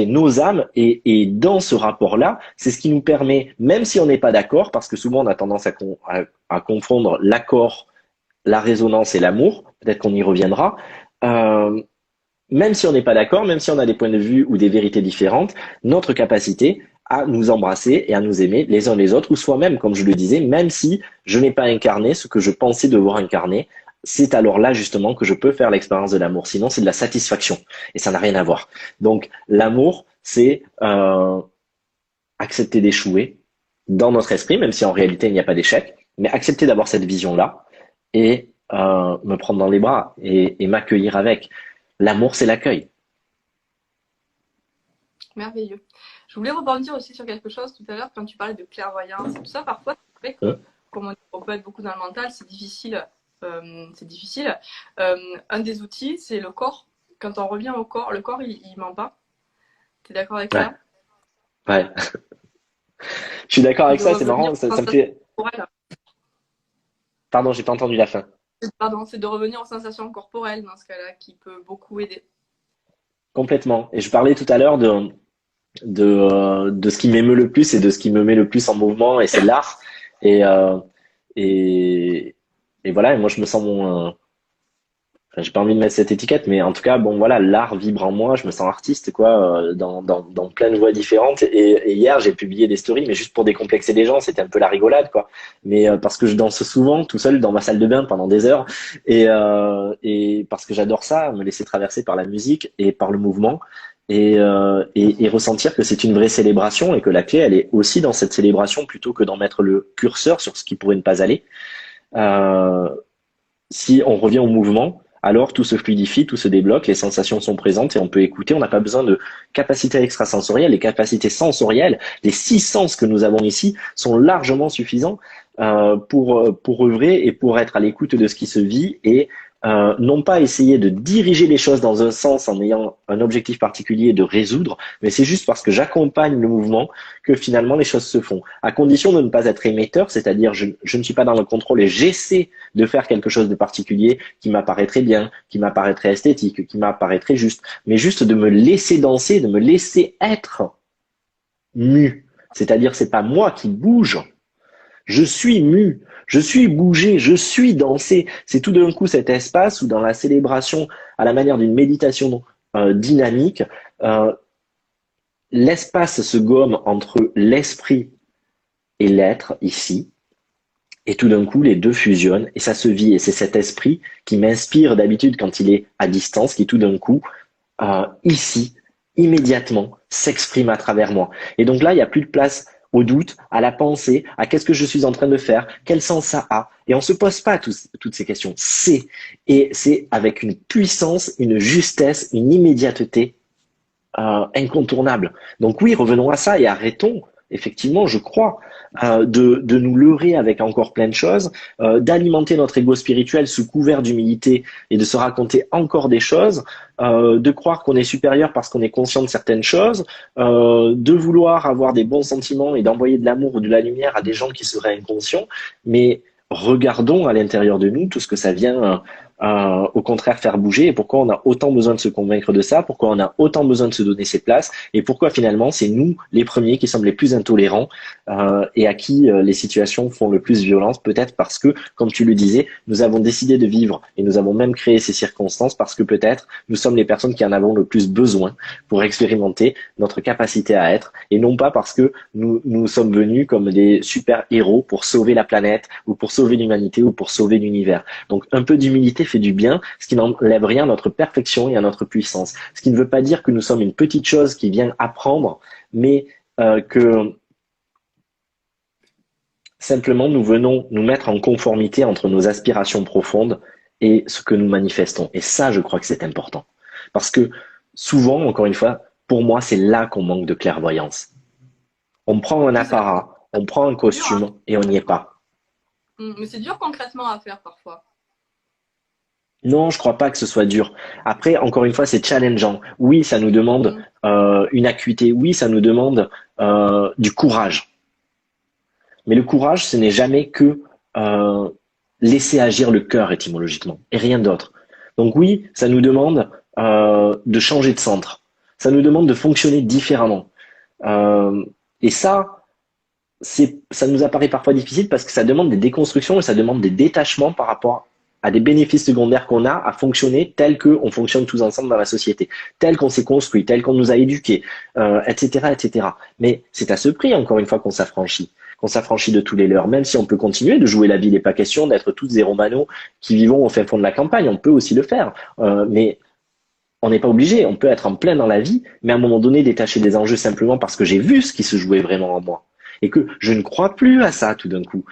nos âmes, et dans ce rapport-là, c'est ce qui nous permet, même si on n'est pas d'accord, parce que souvent on a tendance à confondre l'accord, la résonance et l'amour, peut-être qu'on y reviendra, euh, même si on n'est pas d'accord, même si on a des points de vue ou des vérités différentes, notre capacité à nous embrasser et à nous aimer les uns les autres, ou soi-même, comme je le disais, même si je n'ai pas incarné ce que je pensais devoir incarner, c'est alors là justement que je peux faire l'expérience de l'amour. Sinon, c'est de la satisfaction et ça n'a rien à voir. Donc, l'amour, c'est accepter d'échouer dans notre esprit, même si en réalité il n'y a pas d'échec, mais accepter d'avoir cette vision-là et me prendre dans les bras et m'accueillir avec. L'amour, c'est l'accueil. Merveilleux. Je voulais rebondir aussi sur quelque chose tout à l'heure quand tu parlais de clairvoyance et tout ça. Parfois, c'est vrai que, Hein. comme on peut être beaucoup dans le mental, c'est difficile. C'est difficile. Un des outils, c'est le corps. Quand on revient au corps, le corps, il ment pas. Tu es d'accord avec Ouais, ça? ouais. Je suis d'accord C'est avec de ça, c'est revenir marrant, aux ça me sensations fait... corporelles. Pardon, j'ai pas entendu la fin. Pardon, c'est de revenir aux sensations corporelles dans ce cas-là qui peut beaucoup aider. Complètement. Et je parlais tout à l'heure de ce qui m'émeut le plus et de ce qui me met le plus en mouvement, et c'est l'art. Et, et, et voilà, et moi je me sens enfin, j'ai pas envie de mettre cette étiquette, mais en tout cas, bon voilà, l'art vibre en moi, je me sens artiste, quoi, dans plein de voies différentes. Et hier, j'ai publié des stories, mais juste pour décomplexer les gens, c'était un peu la rigolade, quoi. Mais parce que je danse souvent, tout seul, dans ma salle de bain pendant des heures, et parce que j'adore ça, me laisser traverser par la musique et par le mouvement, et ressentir que c'est une vraie célébration et que la clé, elle est aussi dans cette célébration plutôt que d'en mettre le curseur sur ce qui pourrait ne pas aller. Euh, Si on revient au mouvement, alors tout se fluidifie, tout se débloque, les sensations sont présentes et on peut écouter. On n'a pas besoin de capacités extrasensorielles. Les capacités sensorielles, les 6 sens que nous avons ici, sont largement suffisants pour œuvrer et pour être à l'écoute de ce qui se vit et non pas essayer de diriger les choses dans un sens en ayant un objectif particulier de résoudre, mais c'est juste parce que j'accompagne le mouvement que finalement les choses se font. À condition de ne pas être émetteur, c'est-à-dire je ne suis pas dans le contrôle et j'essaie de faire quelque chose de particulier qui m'apparaîtrait bien, qui m'apparaîtrait esthétique, qui m'apparaîtrait juste, mais juste de me laisser danser, de me laisser être mu. C'est-à-dire, c'est pas moi qui bouge, je suis mu, je suis bougé, je suis dansé. C'est tout d'un coup cet espace où dans la célébration, à la manière d'une méditation dynamique, euh, l'espace se gomme entre l'esprit et l'être ici. Et tout d'un coup, les deux fusionnent et ça se vit. Et c'est cet esprit qui m'inspire d'habitude quand il est à distance, qui tout d'un coup, ici, immédiatement, s'exprime à travers moi. Et donc là, il n'y a plus de place au doute, à la pensée, à qu'est-ce que je suis en train de faire, quel sens ça a. Et on se pose pas toutes ces questions. C'est. Et c'est avec une puissance, une justesse, une immédiateté incontournable. Donc oui, revenons à ça et arrêtons, effectivement, je crois, de nous leurrer avec encore plein de choses, d'alimenter notre ego spirituel sous couvert d'humilité et de se raconter encore des choses, de croire qu'on est supérieur parce qu'on est conscient de certaines choses, de vouloir avoir des bons sentiments et d'envoyer de l'amour ou de la lumière à des gens qui seraient inconscients, mais regardons à l'intérieur de nous tout ce que ça vient au contraire faire bouger et pourquoi on a autant besoin de se convaincre de ça, pourquoi on a autant besoin de se donner ses places et pourquoi finalement c'est nous les premiers qui sommes les plus intolérants et à qui les situations font le plus violence, peut-être parce que, comme tu le disais, nous avons décidé de vivre et nous avons même créé ces circonstances parce que peut-être nous sommes les personnes qui en avons le plus besoin pour expérimenter notre capacité à être et non pas parce que nous sommes venus comme des super héros pour sauver la planète ou pour sauver l'humanité ou pour sauver l'univers. Donc un peu d'humilité fait du bien, ce qui n'enlève rien à notre perfection et à notre puissance. Ce qui ne veut pas dire que nous sommes une petite chose qui vient apprendre, mais que Simplement, nous venons nous mettre en conformité entre nos aspirations profondes et ce que nous manifestons. Et ça, je crois que c'est important. Parce que souvent, encore une fois, pour moi, c'est là qu'on manque de clairvoyance. On prend un Oui, c'est vrai. apparat, on prend un C'est dur, hein. costume et on n'y est pas. Mais c'est dur concrètement à faire parfois. Non, je crois pas que ce soit dur. Après, encore une fois, c'est challengeant. Oui, ça nous demande Mm. une acuité. Oui, ça nous demande du courage. Mais le courage, ce n'est jamais que euh, laisser agir le cœur étymologiquement et rien d'autre. Donc oui, ça nous demande de changer de centre. Ça nous demande de fonctionner différemment. Euh, et ça nous apparaît parfois difficile parce que ça demande des déconstructions et ça demande des détachements par rapport à des bénéfices secondaires qu'on a à fonctionner tel qu'on fonctionne tous ensemble dans la société, tel qu'on s'est construit, tel qu'on nous a éduqués, etc., etc. Mais c'est à ce prix, encore une fois, qu'on s'affranchit de tous les leurs, même si on peut continuer de jouer la vie, il n'est pas question d'être tous des Romanos qui vivons au fin fond de la campagne, on peut aussi le faire, mais on n'est pas obligé, on peut être en plein dans la vie, mais à un moment donné détacher des enjeux simplement parce que j'ai vu ce qui se jouait vraiment en moi et que je ne crois plus à ça tout d'un coup.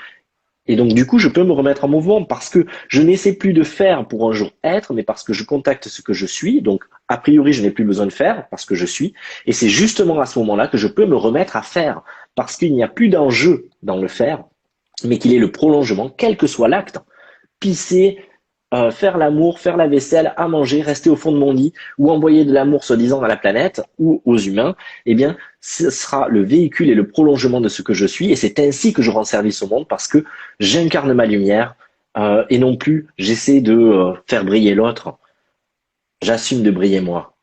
Et donc du coup, je peux me remettre en mouvement parce que je n'essaie plus de faire pour un jour être, mais parce que je contacte ce que je suis. Donc a priori, je n'ai plus besoin de faire parce que je suis. Et c'est justement à ce moment-là que je peux me remettre à faire parce qu'il n'y a plus d'enjeu dans le faire, mais qu'il est le prolongement, quel que soit l'acte. Pisser, faire l'amour, faire la vaisselle, à manger, rester au fond de mon lit ou envoyer de l'amour soi-disant à la planète ou aux humains, eh bien, ce sera le véhicule et le prolongement de ce que je suis et c'est ainsi que je rends service au monde parce que j'incarne ma lumière et non plus j'essaie de faire briller l'autre. J'assume de briller moi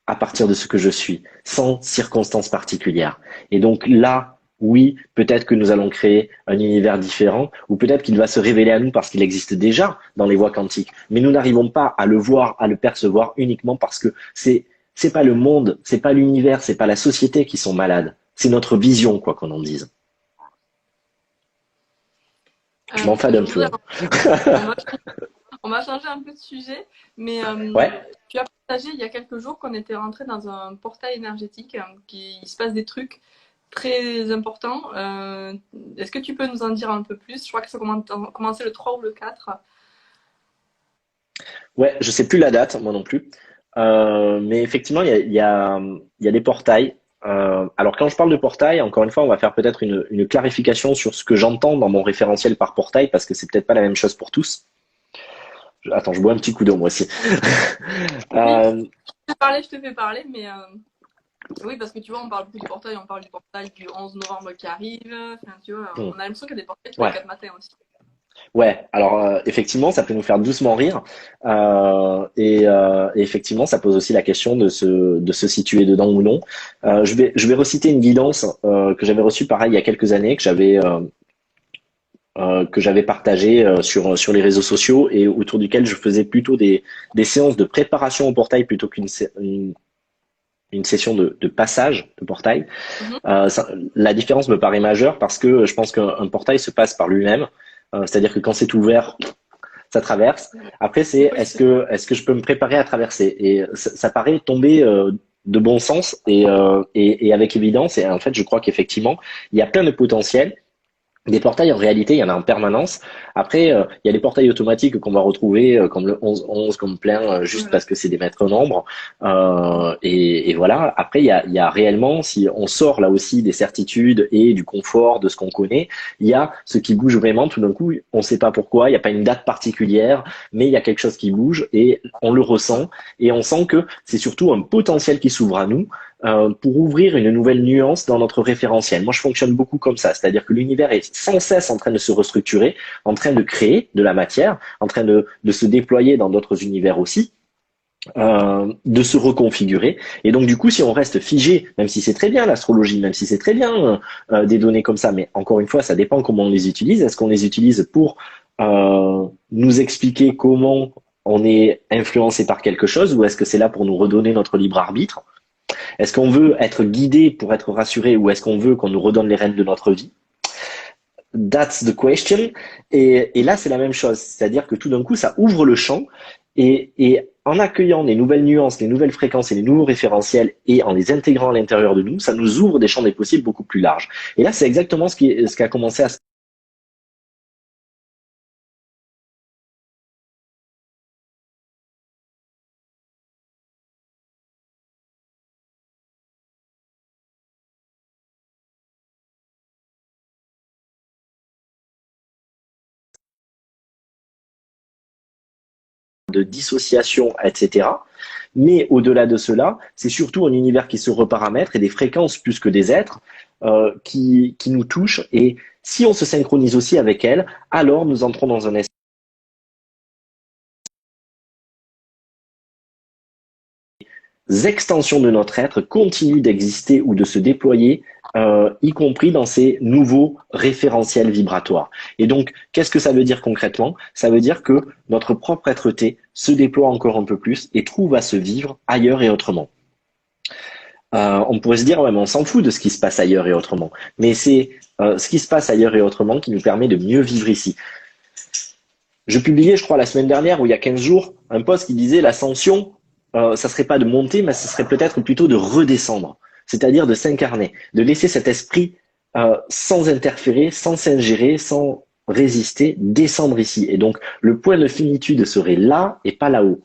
à partir de ce que je suis, sans circonstances particulières. Et donc là, oui, peut-être que nous allons créer un univers différent, ou peut-être qu'il va se révéler à nous parce qu'il existe déjà dans les voies quantiques. Mais nous n'arrivons pas à le voir, à le percevoir uniquement parce que c'est pas le monde, c'est pas l'univers, c'est pas la société qui sont malades. C'est notre vision, quoi qu'on en dise. Je m'enfade Je un peu, voudrais, hein. on va, on va changer un peu de sujet, mais Ouais. tu as partagé il y a quelques jours qu'on était rentré dans un portail énergétique, qu'il se passe des trucs très importants. Est-ce que tu peux nous en dire un peu plus? Je crois que ça commençait le 3 ou le 4. Ouais, je sais plus la date, moi non plus. Mais effectivement, il y a des portails. Alors quand je parle de portail, encore une fois, on va faire peut-être une clarification sur ce que j'entends dans mon référentiel par portail, parce que c'est peut-être pas la même chose pour tous. Attends, je bois un petit coup d'eau moi aussi. Oui, Euh, je te fais parler, mais oui, parce que tu vois, on parle beaucoup du portail, on parle du portail du 11 novembre qui arrive. Enfin, tu vois, hmm, on a l'impression qu'il y a des portails tous les ouais. 4 matins aussi. Ouais, alors effectivement, ça peut nous faire doucement rire et effectivement, ça pose aussi la question de se situer dedans ou non. Je vais reciter une guidance que j'avais reçue pareil il y a quelques années que j'avais partagée sur les réseaux sociaux et autour duquel je faisais plutôt des séances de préparation au portail plutôt une session de passage de portail. Mhm. La différence me paraît majeure parce que je pense qu'un portail se passe par lui-même. C'est-à-dire que quand c'est ouvert, ça traverse. Après, c'est Oui, est-ce que je peux me préparer à traverser? Et ça paraît tomber de bon sens et avec évidence. Et en fait, je crois qu'effectivement, il y a plein de potentiel. Des portails, en réalité, il y en a en permanence. Après, il y a les portails automatiques qu'on va retrouver, comme le 11-11, comme plein, juste voilà. parce que c'est des maîtres nombres. Et voilà. Après, il y a réellement, si on sort là aussi des certitudes et du confort de ce qu'on connaît, il y a ce qui bouge vraiment. Tout d'un coup, on ne sait pas pourquoi. Il n'y a pas une date particulière, mais il y a quelque chose qui bouge et on le ressent. Et on sent que c'est surtout un potentiel qui s'ouvre à nous pour ouvrir une nouvelle nuance dans notre référentiel. Moi, je fonctionne beaucoup comme ça, c'est-à-dire que l'univers est sans cesse en train de se restructurer, en train de créer de la matière, en train de se déployer dans d'autres univers aussi. De se reconfigurer et donc du coup si on reste figé, même si c'est très bien l'astrologie, même si c'est très bien des données comme ça, mais encore une fois ça dépend comment on les utilise. Est-ce qu'on les utilise pour nous expliquer comment on est influencé par quelque chose ou est-ce que c'est là pour nous redonner notre libre arbitre? Est-ce qu'on veut être guidé pour être rassuré ou est-ce qu'on veut qu'on nous redonne les rênes de notre vie? That's the question. Et là, c'est la même chose. C'est-à-dire que tout d'un coup, ça ouvre le champ et en accueillant les nouvelles nuances, les nouvelles fréquences et les nouveaux référentiels et en les intégrant à l'intérieur de nous, ça nous ouvre des champs des possibles beaucoup plus larges. Et là, c'est exactement ce qui a commencé à se de dissociation, etc. Mais au-delà de cela, c'est surtout un univers qui se reparamètre et des fréquences plus que des êtres qui nous touchent. Et si on se synchronise aussi avec elles, alors nous entrons dans un extensions de notre être continuent d'exister ou de se déployer, y compris dans ces nouveaux référentiels vibratoires. Et donc, qu'est-ce que ça veut dire concrètement? Ça veut dire que notre propre être-té se déploie encore un peu plus et trouve à se vivre ailleurs et autrement. On pourrait se dire, ouais, mais on s'en fout de ce qui se passe ailleurs et autrement. Mais c'est ce qui se passe ailleurs et autrement qui nous permet de mieux vivre ici. Je publiais, je crois, la semaine dernière ou il y a 15 jours, un post qui disait l'ascension, ça serait pas de monter, mais ce serait peut-être plutôt de redescendre. C'est-à-dire de s'incarner, de laisser cet esprit sans interférer, sans s'ingérer, sans résister, descendre ici. Et donc, le point de finitude serait là et pas là-haut.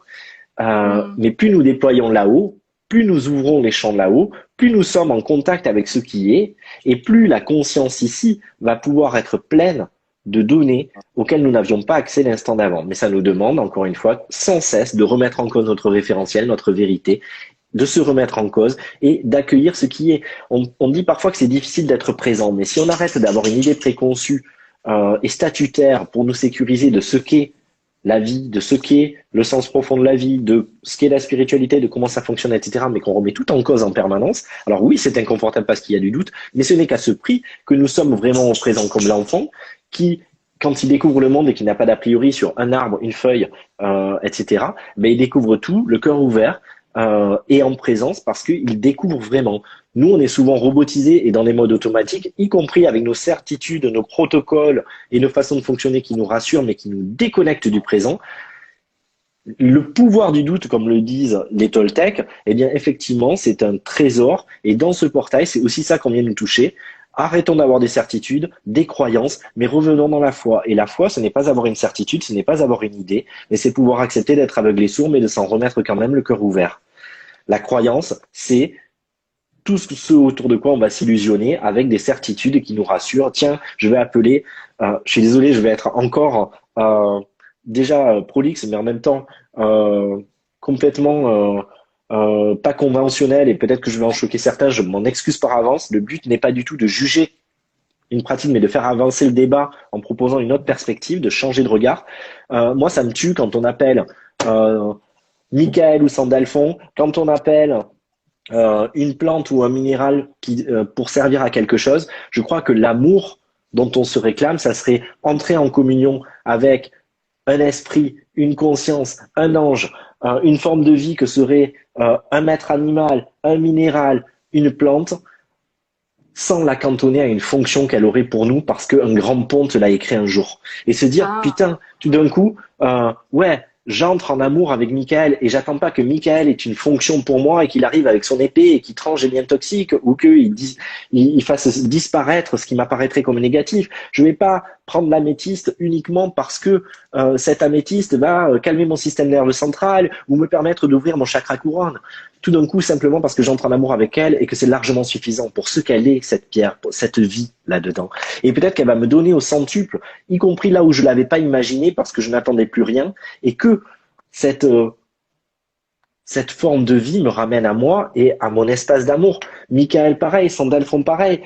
Mais plus nous déployons là-haut, plus nous ouvrons les champs là-haut, plus nous sommes en contact avec ce qui est, et plus la conscience ici va pouvoir être pleine de données auxquelles nous n'avions pas accès l'instant d'avant. Mais ça nous demande, encore une fois, sans cesse de remettre en cause notre référentiel, notre vérité, de se remettre en cause et d'accueillir ce qui est. On dit parfois que c'est difficile d'être présent, mais si on arrête d'avoir une idée préconçue et statutaire pour nous sécuriser de ce qu'est la vie, de ce qu'est le sens profond de la vie, de ce qu'est la spiritualité, de comment ça fonctionne, etc., mais qu'on remet tout en cause en permanence. Alors oui, c'est inconfortable parce qu'il y a du doute, mais ce n'est qu'à ce prix que nous sommes vraiment présents comme l'enfant qui, quand il découvre le monde et qui n'a pas d'a priori sur un arbre, une feuille, etc., ben, il découvre tout, le cœur ouvert, et en présence parce qu'il découvre vraiment. Nous, on est souvent robotisés et dans des modes automatiques, y compris avec nos certitudes, nos protocoles et nos façons de fonctionner qui nous rassurent mais qui nous déconnectent du présent. Le pouvoir du doute, comme le disent les Toltecs, eh bien effectivement, c'est un trésor et dans ce portail, c'est aussi ça qu'on vient nous toucher. Arrêtons d'avoir des certitudes, des croyances, mais revenons dans la foi. Et la foi, ce n'est pas avoir une certitude, ce n'est pas avoir une idée, mais c'est pouvoir accepter d'être aveugle et sourd, mais de s'en remettre quand même le cœur ouvert. La croyance, c'est tout ce autour de quoi on va s'illusionner avec des certitudes qui nous rassurent. Tiens, je vais appeler, je suis désolé, je vais être encore déjà prolixe, mais en même temps complètement pas conventionnel et peut-être que je vais en choquer certains, je m'en excuse par avance. Le but n'est pas du tout de juger une pratique, mais de faire avancer le débat en proposant une autre perspective, de changer de regard. Moi, ça me tue quand on appelle Michael ou Sandalphon, quand on appelle une plante ou un minéral pour servir à quelque chose. Je crois que l'amour dont on se réclame, ça serait entrer en communion avec un esprit, une conscience, un ange, une forme de vie que serait un maître animal, un minéral, une plante, sans la cantonner à une fonction qu'elle aurait pour nous parce qu'un grand ponte l'a écrit un jour. Et se dire, putain, tout d'un coup, ouais, j'entre en amour avec Michael et j'attends pas que Michael ait une fonction pour moi et qu'il arrive avec son épée et qu'il tranche des liens toxiques ou qu'il fasse disparaître ce qui m'apparaîtrait comme négatif. Je vais pas prendre l'améthyste uniquement parce que cet améthyste va calmer mon système nerveux central ou me permettre d'ouvrir mon chakra couronne. Tout d'un coup, simplement parce que j'entre en amour avec elle et que c'est largement suffisant pour ce qu'elle est, cette pierre, cette vie là-dedans. Et peut-être qu'elle va me donner au centuple, y compris là où je l'avais pas imaginé parce que je n'attendais plus rien, et que cette forme de vie me ramène à moi et à mon espace d'amour. Michael pareil, Sandalphon pareil,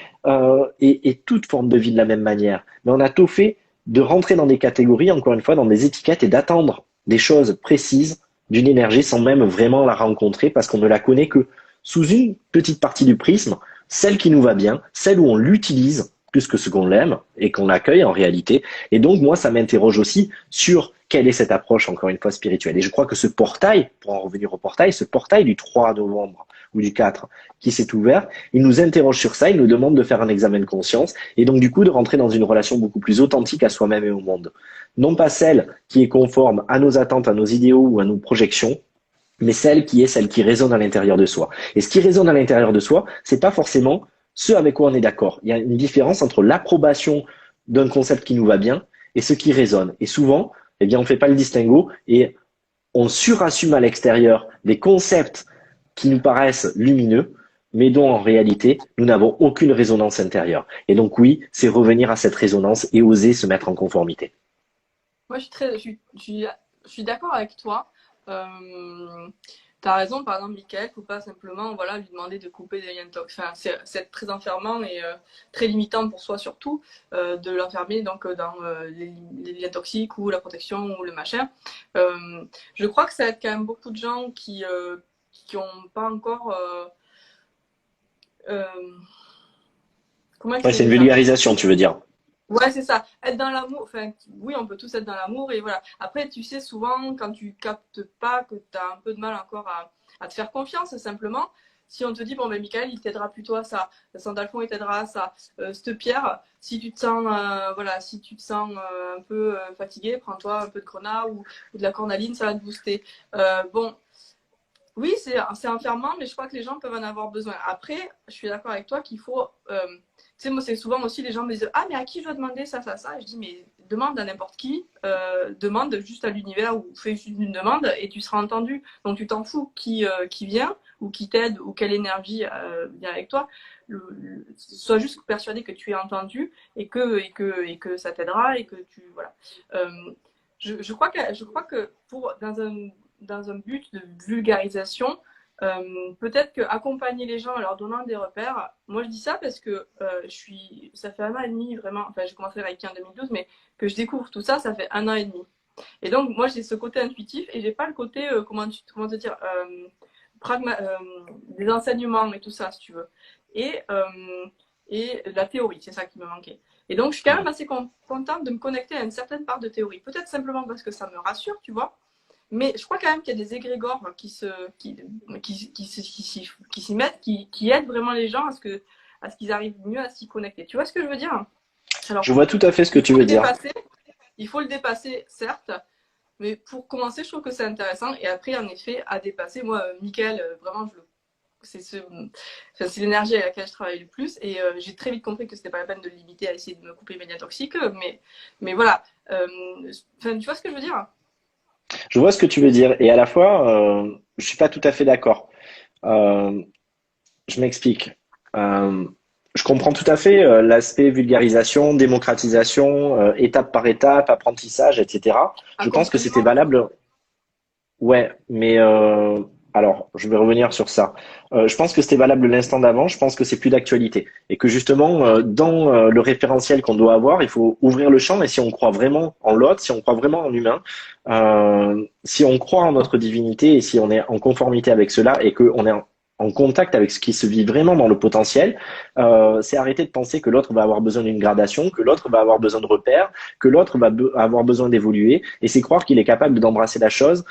et toute forme de vie de la même manière. Mais on a tout fait de rentrer dans des catégories, encore une fois, dans des étiquettes et d'attendre des choses précises d'une énergie sans même vraiment la rencontrer parce qu'on ne la connaît que sous une petite partie du prisme, celle qui nous va bien, celle où on l'utilise plus que ce qu'on l'aime et qu'on l'accueille en réalité. Et donc, moi, ça m'interroge aussi sur quelle est cette approche, encore une fois, spirituelle. Et je crois que ce portail, pour en revenir au portail, ce portail du 3 novembre ou du 4 qui s'est ouvert, il nous interroge sur ça, il nous demande de faire un examen de conscience et donc du coup de rentrer dans une relation beaucoup plus authentique à soi-même et au monde. Non pas celle qui est conforme à nos attentes, à nos idéaux ou à nos projections, mais celle qui résonne à l'intérieur de soi. Et ce qui résonne à l'intérieur de soi, c'est pas forcément ce avec quoi on est d'accord. Il y a une différence entre l'approbation d'un concept qui nous va bien et ce qui résonne. Et souvent, eh bien, on fait pas le distinguo et on surassume à l'extérieur des concepts qui nous paraissent lumineux, mais dont en réalité, nous n'avons aucune résonance intérieure. Et donc oui, c'est revenir à cette résonance et oser se mettre en conformité. Moi, je suis d'accord avec toi. Euh, T'as raison, par exemple, Michael, faut pas simplement voilà, lui demander de couper des liens toxiques. Enfin, c'est très enfermant et très limitant pour soi surtout de l'enfermer donc dans les liens toxiques ou la protection ou le machin. Euh, je crois que ça aide quand même beaucoup de gens qui ont pas encore euh, comment Ouais, c'est une expliquer ça? vulgarisation, tu veux dire. Ouais, c'est ça. Être dans l'amour, enfin, oui, on peut tous être dans l'amour et voilà. Après, tu sais, souvent, quand tu captes pas que tu as un peu de mal encore à te faire confiance, simplement, si on te dit, bon, ben, Michael, il t'aidera plutôt à ça, Sandalphon, il t'aidera à ça, cette pierre, si tu te sens, voilà, si tu te sens un peu fatigué, prends-toi un peu de grenat ou de la cornaline, ça va te booster. Bon, oui, c'est enfermant, mais je crois que les gens peuvent en avoir besoin. Après, je suis d'accord avec toi qu'il faut. Tu sais, moi, c'est souvent aussi les gens me disent ah, mais à qui je dois demander ça, ça, ça. Et je dis mais demande à n'importe qui, demande juste à l'univers ou fais juste une demande et tu seras entendu. Donc tu t'en fous qui vient ou qui t'aide ou quelle énergie vient avec toi. Sois juste persuadé que tu es entendu et que ça t'aidera et que tu. Voilà. Euh, je crois que dans un but de vulgarisation, peut-être que accompagner les gens en leur donnant des repères. Moi, je dis ça parce que ça fait 1 an et demi vraiment. Enfin, j'ai commencé Reiki en 2012, mais que je découvre tout ça, ça fait 1 an et demi. Et donc, moi, j'ai ce côté intuitif et j'ai pas le côté, comment te dire, des enseignements et tout ça, si tu veux. Et, euh, et la théorie, c'est ça qui me manquait. Et donc, je suis quand même assez contente de me connecter à une certaine part de théorie. Peut-être simplement parce que ça me rassure, tu vois. Mais je crois quand même qu'il y a des égrégores qui s'y mettent, qui aident vraiment les gens à ce qu'ils arrivent mieux à s'y connecter. Tu vois ce que je veux dire? Alors, Je vois tout à fait ce que il tu faut veux le dire. dépasser, il faut le dépasser, certes, mais pour commencer, je trouve que c'est intéressant. Et après, en effet, à dépasser, moi, Mickaël, vraiment, c'est l'énergie avec laquelle je travaille le plus. Et j'ai très vite compris que c'était pas la peine de le limiter à essayer de me couper mes liens toxiques. Mais voilà. Tu vois ce que je veux dire? Je vois ce que tu veux dire. Et à la fois, je suis pas tout à fait d'accord. Euh, je m'explique. Euh, je comprends tout à fait l'aspect vulgarisation, démocratisation, étape par étape, apprentissage, etc. Je pense que c'était Accompagnement. valable. Ouais, mais alors, je vais revenir sur ça. Je pense que c'était valable l'instant d'avant. Je pense que c'est plus d'actualité et que justement, dans le référentiel qu'on doit avoir, il faut ouvrir le champ. Et si on croit vraiment en l'autre, si on croit vraiment en l'humain, si on croit en notre divinité et si on est en conformité avec cela et qu'on est en contact avec ce qui se vit vraiment dans le potentiel, c'est arrêter de penser que l'autre va avoir besoin d'une gradation, que l'autre va avoir besoin de repères, que l'autre va avoir besoin d'évoluer. Et c'est croire qu'il est capable d'embrasser la chose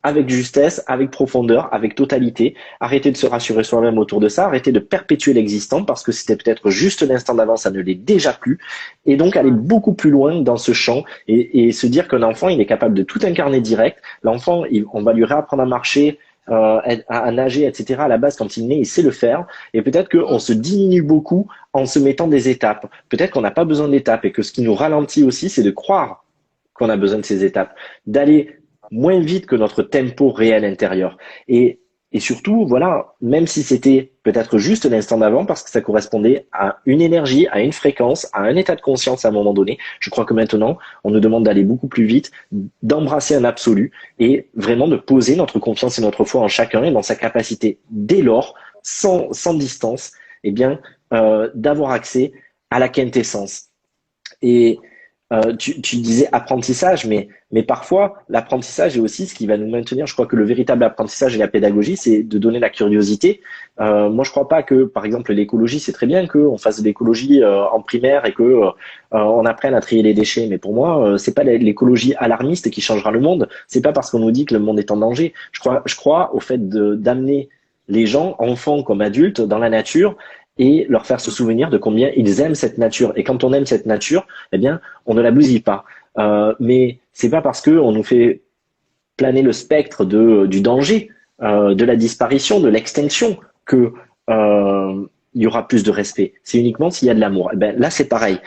avec justesse, avec profondeur, avec totalité. Arrêter de se rassurer soi-même autour de ça, arrêter de perpétuer l'existant parce que c'était peut-être juste l'instant d'avant, ça ne l'est déjà plus. Et donc aller beaucoup plus loin dans ce champ et se dire qu'un enfant, il est capable de tout incarner direct. L'enfant, on va lui réapprendre à marcher, à nager, etc. À la base, quand il naît, il sait le faire. Et peut-être qu'on se diminue beaucoup en se mettant des étapes. Peut-être qu'on n'a pas besoin d'étapes et que ce qui nous ralentit aussi, c'est de croire qu'on a besoin de ces étapes, d'aller moins vite que notre tempo réel intérieur. Et surtout, voilà, même si c'était peut-être juste l'instant d'avant, parce que ça correspondait à une énergie, à une fréquence, à un état de conscience à un moment donné, je crois que maintenant, on nous demande d'aller beaucoup plus vite, d'embrasser un absolu et vraiment de poser notre confiance et notre foi en chacun et dans sa capacité, dès lors, sans distance, eh bien, d'avoir accès à la quintessence. Et tu disais apprentissage, mais parfois, l'apprentissage est aussi ce qui va nous maintenir. Je crois que le véritable apprentissage et la pédagogie, c'est de donner la curiosité. Moi, je crois pas que, par exemple, l'écologie, c'est très bien qu'on fasse de l'écologie en primaire et que on apprenne à trier les déchets. Mais pour moi, c'est pas l'écologie alarmiste qui changera le monde. C'est pas parce qu'on nous dit que le monde est en danger. Je crois au fait d'amener les gens, enfants comme adultes, dans la nature et leur faire se souvenir de combien ils aiment cette nature. Et quand on aime cette nature, eh bien, on ne la bousille pas. Mais c'est pas parce que on nous fait planer le spectre du danger, de la disparition, de l'extinction, que il y aura plus de respect. C'est uniquement s'il y a de l'amour. Eh ben là, c'est pareil.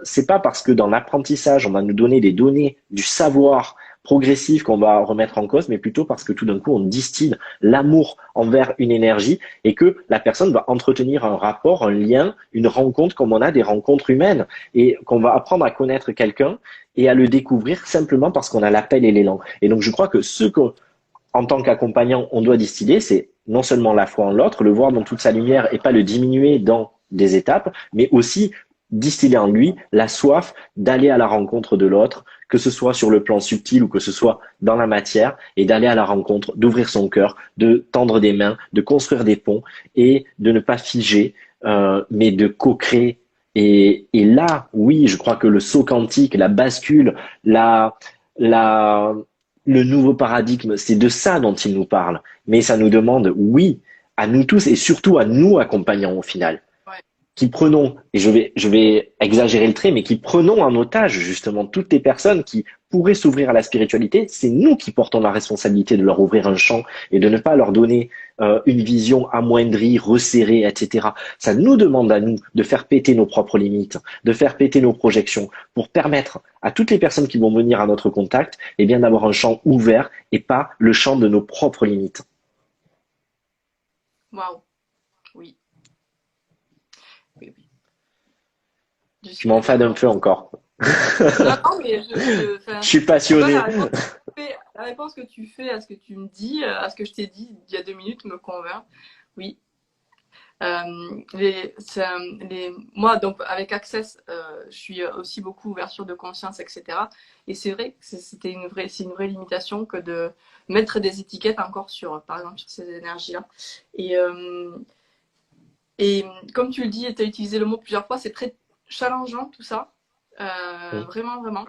C'est pas parce que dans l'apprentissage, on va nous donner des données, du savoir progressif qu'on va remettre en cause, mais plutôt parce que tout d'un coup, on distille l'amour envers une énergie et que la personne va entretenir un rapport, un lien, une rencontre comme on a des rencontres humaines et qu'on va apprendre à connaître quelqu'un et à le découvrir simplement parce qu'on a l'appel et l'élan. Et donc je crois que ce qu'en tant qu'accompagnant, on doit distiller, c'est non seulement la foi en l'autre, le voir dans toute sa lumière et pas le diminuer dans des étapes, mais aussi distiller en lui la soif d'aller à la rencontre de l'autre, que ce soit sur le plan subtil ou que ce soit dans la matière, et d'aller à la rencontre, d'ouvrir son cœur, de tendre des mains, de construire des ponts et de ne pas figer, mais de co-créer. Et là, oui, je crois que le saut quantique, la bascule, la, le nouveau paradigme, c'est de ça dont il nous parle. Mais ça nous demande, oui, à nous tous et surtout à nous accompagnants au final Ouais. qui prenons, et je vais exagérer le trait, mais qui prenons en otage justement toutes les personnes qui pourraient s'ouvrir à la spiritualité, c'est nous qui portons la responsabilité de leur ouvrir un champ et de ne pas leur donner une vision amoindrie, resserrée, etc. Ça nous demande à nous de faire péter nos propres limites, de faire péter nos projections, pour permettre à toutes les personnes qui vont venir à notre contact, eh bien d'avoir un champ ouvert et pas le champ de nos propres limites. Waouh. Oui. Oui, oui. Je Je suis bien m'enfade un d'accord. peu encore. Non, non, mais Je suis en fait, passionné. la réponse que tu fais à ce que tu me dis, à ce que je t'ai dit il y a 2 minutes me convainc. Oui. Moi, donc, avec Access, je suis aussi beaucoup ouverture de conscience, etc. Et c'est vrai que c'est une vraie limitation que de mettre des étiquettes encore sur, par exemple, sur ces énergies-là. Et, euh, et comme tu le dis, tu as utilisé le mot plusieurs fois, c'est très challengeant tout ça. Vraiment, vraiment.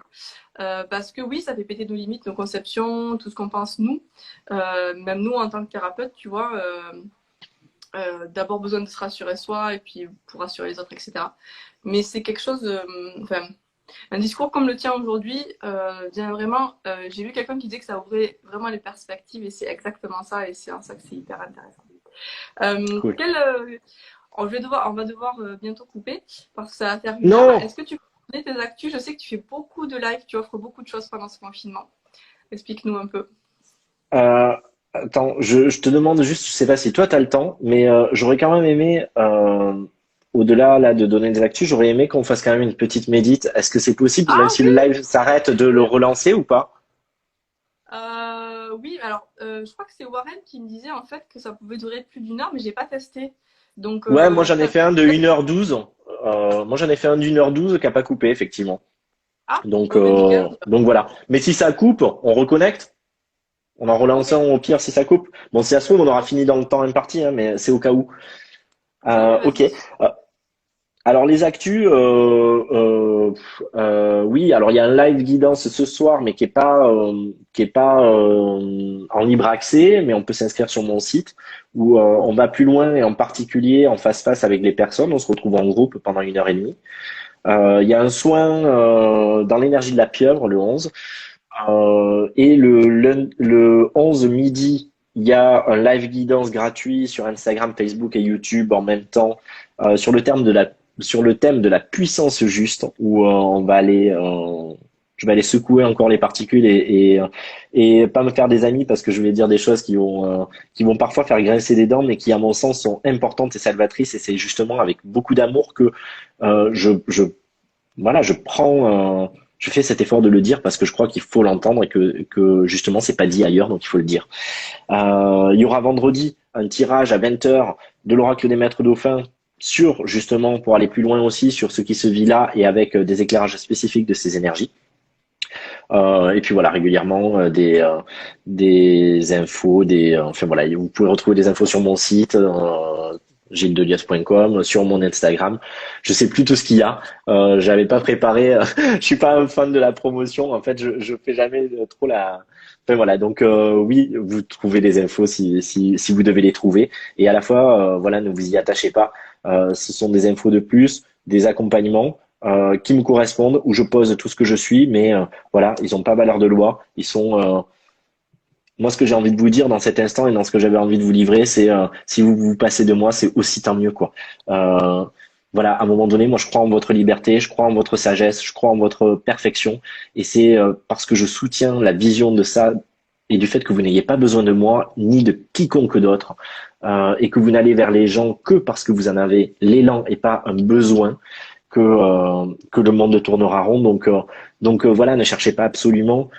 Parce que oui, ça fait péter nos limites, nos conceptions, tout ce qu'on pense nous. Même nous, en tant que thérapeute, tu vois, d'abord besoin de se rassurer soi et puis pour rassurer les autres, etc. Mais c'est quelque chose, enfin, un discours comme le tien aujourd'hui vient vraiment. J'ai vu quelqu'un qui disait que ça ouvrait vraiment les perspectives et c'est exactement ça et c'est en ça que c'est hyper intéressant. Euh, Cool. quel, euh, on va devoir bientôt couper parce que ça va faire 1 heure. Non, Est-ce que tu peux donner tes actus? Je sais que tu fais beaucoup de lives, tu offres beaucoup de choses pendant ce confinement. Explique-nous un peu. Euh, attends, je te demande juste, je sais pas si toi tu as le temps, mais j'aurais quand même aimé, au-delà là de donner des actus, j'aurais aimé qu'on fasse quand même une petite médite. Est-ce que c'est possible, même Ah si oui, le live s'arrête, de le relancer ou pas? oui, alors je crois que c'est Warren qui me disait en fait que ça pouvait durer plus d'1 heure, mais j'ai pas testé. Donc, Ouais, moi j'en ai enfin, fait un de 1h12. Moi j'en ai fait un d'1h12 qui a pas coupé, effectivement. ah, bon, ben nickel. Donc voilà. Mais si ça coupe, on reconnecte. On en relance Ok, un au pire si ça coupe. Bon, si ça se trouve, on aura fini dans le temps imparti, hein, mais c'est au cas où. ok, ben Ok. vas-y. Alors les actus, oui. Alors il y a un live guidance ce soir, mais qui est pas en libre accès, mais on peut s'inscrire sur mon site où on va plus loin et en particulier en face face avec les personnes. On se retrouve en groupe pendant 1 heure et demie. Il y a un soin dans l'énergie de la pieuvre le 11 et le 11 midi. Il y a un live guidance gratuit sur Instagram, Facebook et YouTube en même temps sur le thème de la puissance juste, où je vais aller secouer encore les particules et pas me faire des amis parce que je vais dire des choses qui vont parfois faire grincer des dents, mais qui à mon sens sont importantes et salvatrices. Et c'est justement avec beaucoup d'amour que voilà, je fais cet effort de le dire parce que je crois qu'il faut l'entendre et que justement c'est pas dit ailleurs, donc il faut le dire. Il y aura vendredi un tirage à 20h de l'oracle des maîtres dauphins sur justement pour aller plus loin aussi sur ce qui se vit là et avec des éclairages spécifiques de ces énergies. Et puis voilà, régulièrement des infos, enfin voilà, vous pouvez retrouver des infos sur mon site, gildelias.com, sur mon Instagram. Je sais plus tout ce qu'il y a. J'avais pas préparé. Je suis pas un fan de la promotion. En fait, je fais jamais trop la. Enfin voilà. Donc oui, vous trouvez des infos si vous devez les trouver. Et à la fois, voilà, ne vous y attachez pas. Ce sont des infos de plus, des accompagnements qui me correspondent, où je pose tout ce que je suis, mais voilà, ils ont pas valeur de loi. Ils sont moi, ce que j'ai envie de vous dire dans cet instant et dans ce que j'avais envie de vous livrer, c'est si vous vous passez de moi, c'est aussi tant mieux, quoi. Euh, voilà, à un moment donné, moi, je crois en votre liberté, je crois en votre sagesse, je crois en votre perfection, et c'est parce que je soutiens la vision de ça et du fait que vous n'ayez pas besoin de moi ni de quiconque d'autre, et que vous n'allez vers les gens que parce que vous en avez l'élan et pas un besoin. que le monde tournera rond. Voilà, ne cherchez pas absolument,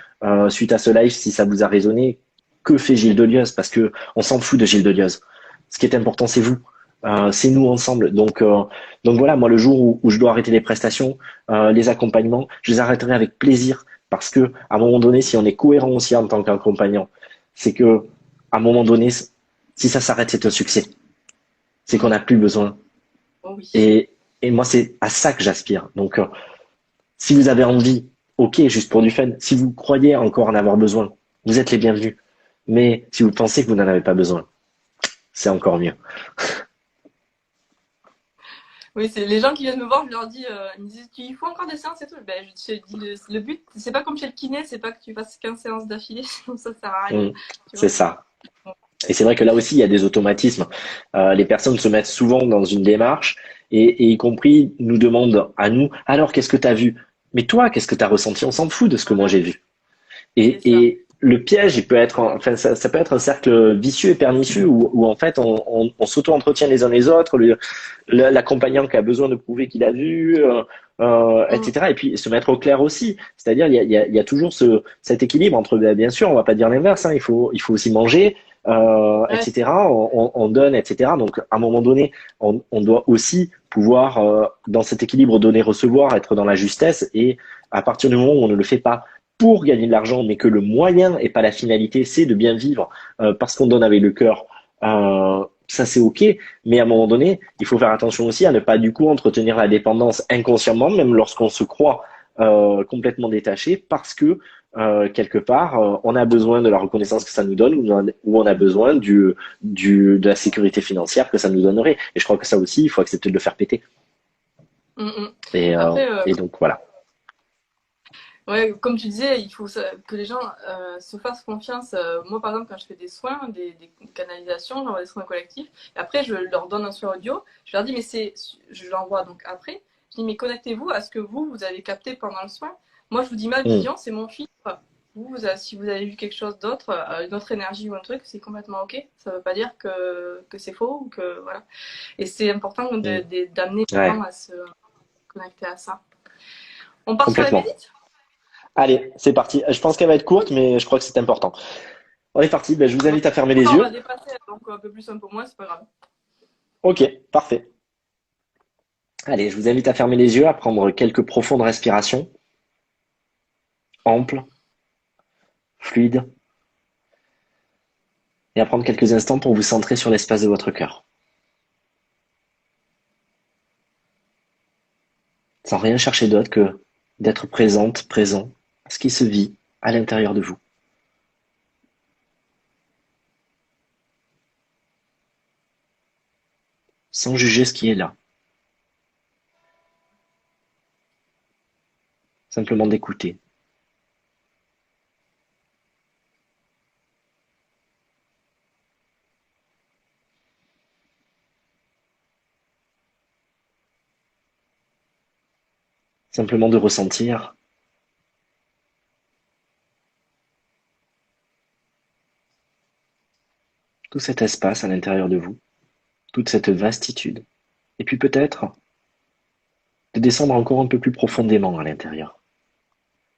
suite à ce live, si ça vous a résonné, que fait Gilles Delieuse, parce que on s'en fout de Gilles Delieuse. Ce qui est important, c'est vous. C'est nous ensemble. Donc voilà, moi, le jour où je dois arrêter les prestations, les accompagnements, je les arrêterai avec plaisir. Parce que, à un moment donné, si on est cohérent aussi en tant qu'accompagnant, c'est que, à un moment donné, si ça s'arrête, c'est un succès. C'est qu'on n'a plus besoin. Oh oui. Et moi, c'est à ça que j'aspire. Si vous avez envie, ok, juste pour du fun. Si vous croyez encore en avoir besoin, vous êtes les bienvenus. Mais si vous pensez que vous n'en avez pas besoin, c'est encore mieux. Oui, c'est les gens qui viennent me voir, je leur dis, ils me disent, il faut encore des séances et tout. Ben, je dis, le but, c'est pas comme chez le kiné, c'est pas que tu fasses 15 séances d'affilée, sinon ça sert à rien. Mm, Tu c'est vois. ça. Et c'est vrai que là aussi, il y a des automatismes. Les personnes se mettent souvent dans une démarche et y compris nous demandent à nous, alors qu'est-ce que tu as vu? Mais toi, qu'est-ce que tu as ressenti? On s'en fout de ce que moi j'ai vu. C'est ça. Et le piège, il peut être, enfin, ça peut être un cercle vicieux et pernicieux où en fait on s'auto-entretient les uns les autres, l'accompagnant qui a besoin de prouver qu'il a vu, Mm. etc. Et puis se mettre au clair aussi. C'est-à-dire il y a toujours cet équilibre entre, bien sûr, on va pas dire l'inverse, hein, il faut aussi manger, Ouais, etc. On donne, etc. Donc à un moment donné, on doit aussi pouvoir, dans cet équilibre donner-recevoir, être dans la justesse. Et à partir du moment où on ne le fait pas pour gagner de l'argent, mais que le moyen et pas la finalité, c'est de bien vivre parce qu'on donne avec le cœur. Ça c'est ok, mais à un moment donné, il faut faire attention aussi à ne pas du coup entretenir la dépendance inconsciemment, même lorsqu'on se croit complètement détaché, parce que quelque part, on a besoin de la reconnaissance que ça nous donne, ou on a besoin de la sécurité financière que ça nous donnerait. Et je crois que ça aussi, il faut accepter de le faire péter. mm, mm. Et, Après, donc voilà. ouais, comme tu disais, il faut que les gens se fassent confiance. Moi, par exemple, quand je fais des soins, des canalisations, j'envoie des soins collectifs. Et après, je leur donne un soin audio. Je leur dis, mais je l'envoie donc après. Je dis, mais connectez-vous à ce que vous avez capté pendant le soin. Moi, je vous dis ma Mm, vision, c'est mon filtre. Si vous avez vu quelque chose d'autre, une autre énergie ou un truc, c'est complètement ok. Ça veut pas dire que c'est faux ou que voilà. Et c'est important mm. d'amener les gens Ouais, à se connecter à ça. On part sur la complètement. médite? Allez, c'est parti. Je pense qu'elle va être courte, mais je crois que c'est important. On est parti. Ben, je vous Ouais. invite à fermer Bon, les on l'a yeux. dépassé, donc un peu plus, un peu moins, c'est pas grave. Ok, parfait. Allez, je vous invite à fermer les yeux, à prendre quelques profondes respirations, amples, fluides, et à prendre quelques instants pour vous centrer sur l'espace de votre cœur, sans rien chercher d'autre que d'être présente, présent à ce qui se vit à l'intérieur de vous, sans juger ce qui est là, simplement d'écouter. Simplement de ressentir tout cet espace à l'intérieur de vous, toute cette vastitude. Et puis peut-être de descendre encore un peu plus profondément à l'intérieur,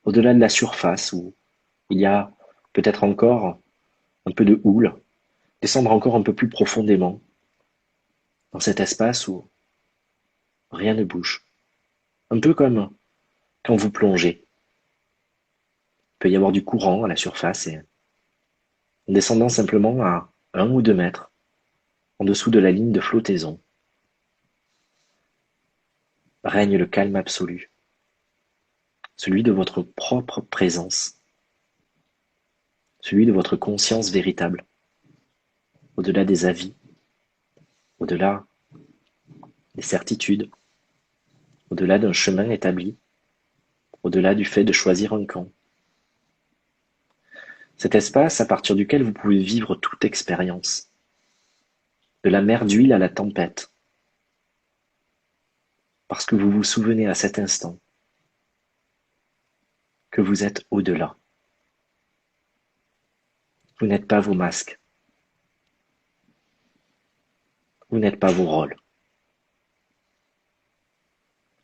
au-delà de la surface où il y a peut-être encore un peu de houle, descendre encore un peu plus profondément dans cet espace où rien ne bouge. Un peu comme quand vous plongez. Il peut y avoir du courant à la surface et en descendant simplement à 1 ou 2 mètres en dessous de la ligne de flottaison, règne le calme absolu, celui de votre propre présence, celui de votre conscience véritable, au-delà des avis, au-delà des certitudes, au-delà d'un chemin établi, au-delà du fait de choisir un camp. Cet espace à partir duquel vous pouvez vivre toute expérience, de la mer d'huile à la tempête, parce que vous vous souvenez à cet instant que vous êtes au-delà. Vous n'êtes pas vos masques, vous n'êtes pas vos rôles.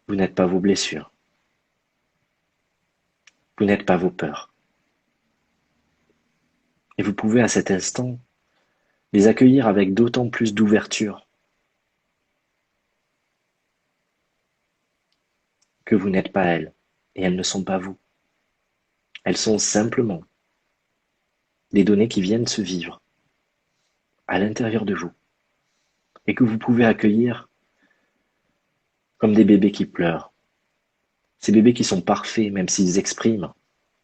Vous n'êtes pas vos blessures. Vous n'êtes pas vos peurs. Et vous pouvez à cet instant les accueillir avec d'autant plus d'ouverture que vous n'êtes pas elles et elles ne sont pas vous. Elles sont simplement des données qui viennent se vivre à l'intérieur de vous et que vous pouvez accueillir comme des bébés qui pleurent. Ces bébés qui sont parfaits même s'ils expriment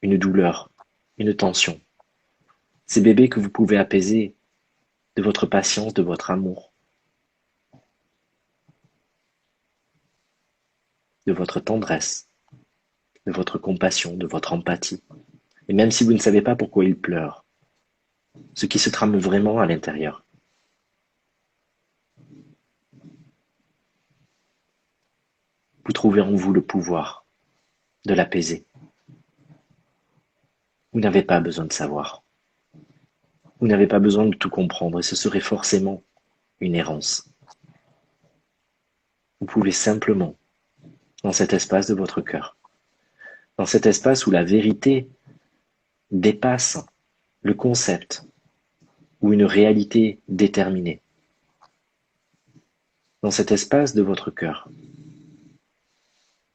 une douleur, une tension. Ces bébés que vous pouvez apaiser de votre patience, de votre amour, de votre tendresse, de votre compassion, de votre empathie. Et même si vous ne savez pas pourquoi ils pleurent, ce qui se trame vraiment à l'intérieur. Vous trouvez en vous le pouvoir de l'apaiser. Vous n'avez pas besoin de savoir. Vous n'avez pas besoin de tout comprendre et ce serait forcément une errance. Vous pouvez simplement, dans cet espace de votre cœur, dans cet espace où la vérité dépasse le concept ou une réalité déterminée, dans cet espace de votre cœur,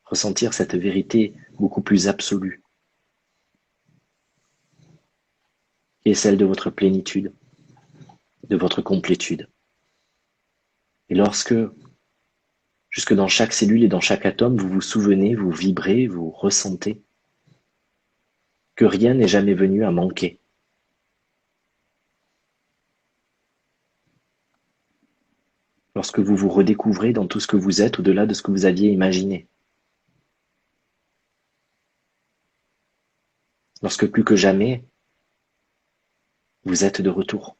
ressentir cette vérité beaucoup plus absolue, qui est celle de votre plénitude, de votre complétude. Et lorsque, jusque dans chaque cellule et dans chaque atome, vous vous souvenez, vous vibrez, vous ressentez que rien n'est jamais venu à manquer. Lorsque vous vous redécouvrez dans tout ce que vous êtes au-delà de ce que vous aviez imaginé. Lorsque plus que jamais, vous êtes de retour.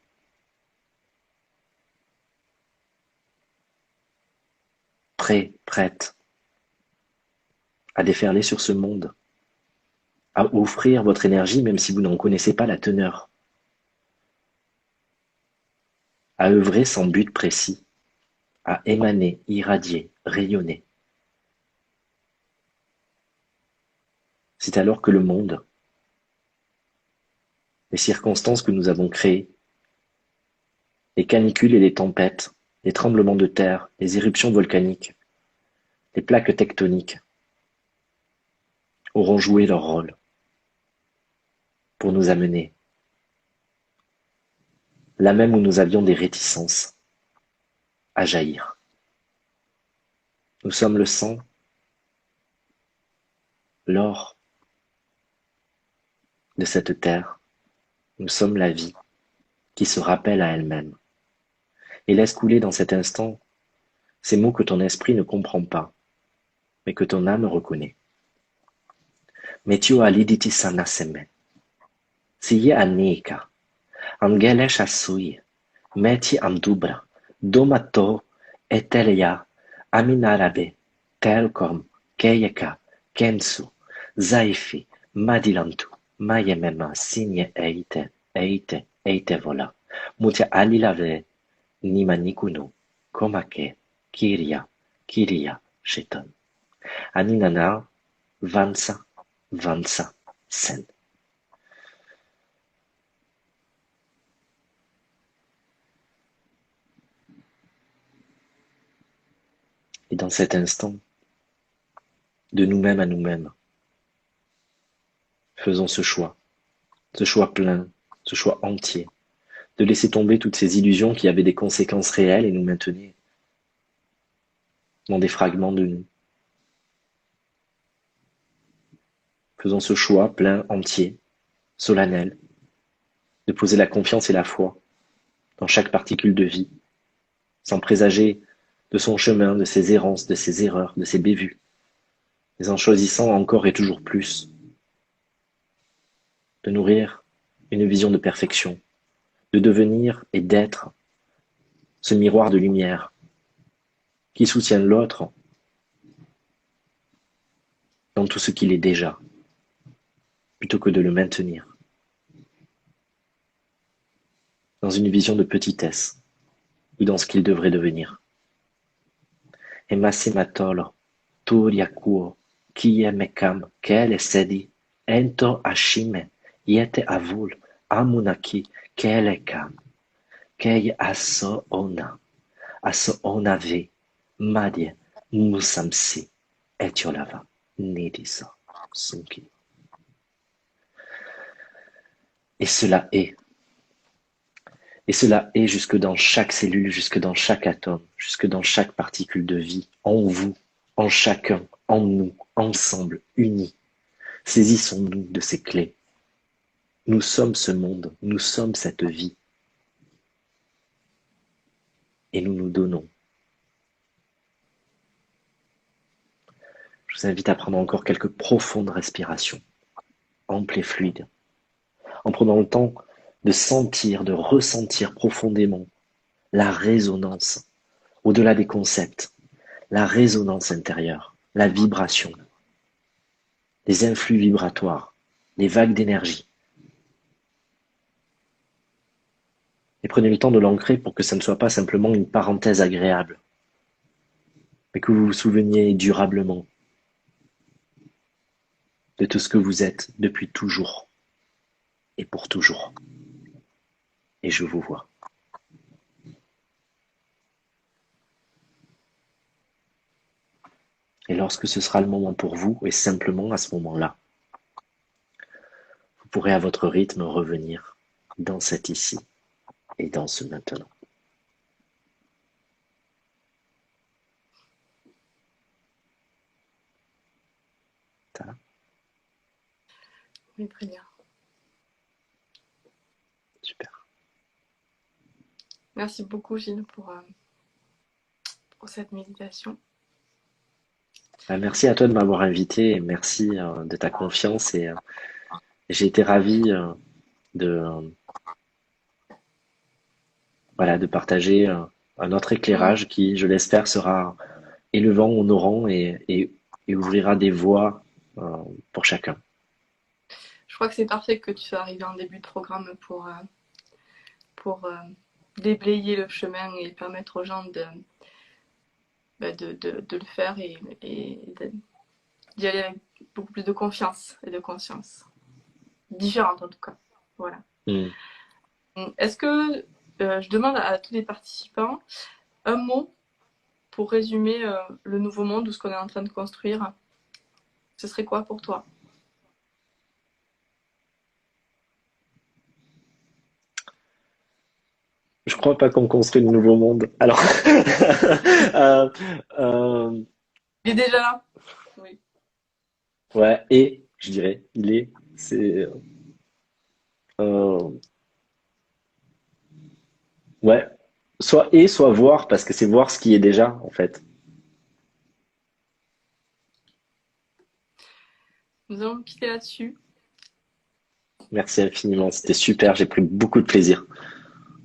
Prêt, prête à déferler sur ce monde, à offrir votre énergie même si vous n'en connaissez pas la teneur, à œuvrer sans but précis, à émaner, irradier, rayonner. C'est alors que le monde, les circonstances que nous avons créées, les canicules et les tempêtes, les tremblements de terre, les éruptions volcaniques, les plaques tectoniques, auront joué leur rôle pour nous amener là même où nous avions des réticences à jaillir. Nous sommes le sang, l'or de cette terre. Nous sommes la vie qui se rappelle à elle-même et laisse couler dans cet instant ces mots que ton esprit ne comprend pas, mais que ton âme reconnaît. Metio aliditi sanaseme, siye anika, angelesh asui, meti amdubra, domato etelia, aminarabe, telkom, keyeka, kensu, zaifi, madilantu, mayemema, signe eite vola, mutia alilave, nima nikunu, komake, kiria, sheton. Aninana, vansa, sen. Et dans cet instant, de nous-mêmes à nous-mêmes, faisons ce choix plein, ce choix entier, de laisser tomber toutes ces illusions qui avaient des conséquences réelles et nous maintenaient dans des fragments de nous. Faisons ce choix plein, entier, solennel, de poser la confiance et la foi dans chaque particule de vie, sans présager de son chemin, de ses errances, de ses erreurs, de ses bévues, mais en choisissant encore et toujours plus de nourrir une vision de perfection, de devenir et d'être ce miroir de lumière qui soutient l'autre dans tout ce qu'il est déjà, plutôt que de le maintenir dans une vision de petitesse ou dans ce qu'il devrait devenir. E massima tolo, Turiakuo, Kie Mekam, Kele Sedi, Ento Ashime, Yete Avul, Amunaki, Kele Kam, Kei Aso Onave, Madie, Musamsi, Etiolava, Nidisa, Sunki. Et cela est. Et cela est jusque dans chaque cellule, jusque dans chaque atome, jusque dans chaque particule de vie, en vous, en chacun, en nous, ensemble, unis. Saisissons-nous de ces clés. Nous sommes ce monde, nous sommes cette vie. Et nous nous donnons. Je vous invite à prendre encore quelques profondes respirations, amples et fluides, en prenant le temps de sentir, de ressentir profondément la résonance, au-delà des concepts, la résonance intérieure, la vibration, les influx vibratoires, les vagues d'énergie. Et prenez le temps de l'ancrer pour que ça ne soit pas simplement une parenthèse agréable, mais que vous vous souveniez durablement de tout ce que vous êtes depuis toujours et pour toujours. Et je vous vois. Et lorsque ce sera le moment pour vous, et simplement à ce moment-là, vous pourrez à votre rythme revenir dans cet ici et dans ce maintenant. Ça va ? Oui, très bien. Super. Merci beaucoup, Gilles, pour cette méditation. Merci à toi de m'avoir invité et merci de ta confiance et j'ai été ravi de, voilà, de partager un autre éclairage qui, je l'espère, sera élevant, honorant et ouvrira des voies pour chacun. Je crois que c'est parfait que tu sois arrivé en début de programme pour déblayer le chemin et permettre aux gens de le faire et d'y aller avec beaucoup plus de confiance et de conscience. Différente en tout cas. Voilà. Est-ce que je demande à tous les participants un mot pour résumer le nouveau monde ou ce qu'on est en train de construire? Ce serait quoi pour toi? Je crois pas qu'on construit le nouveau monde. Alors, Il est déjà là. Oui. ouais, et je dirais, c'est, ouais, soit voir, parce que c'est voir ce qui est déjà, en fait. Nous allons quitter là-dessus. Merci infiniment, c'était super, j'ai pris beaucoup de plaisir.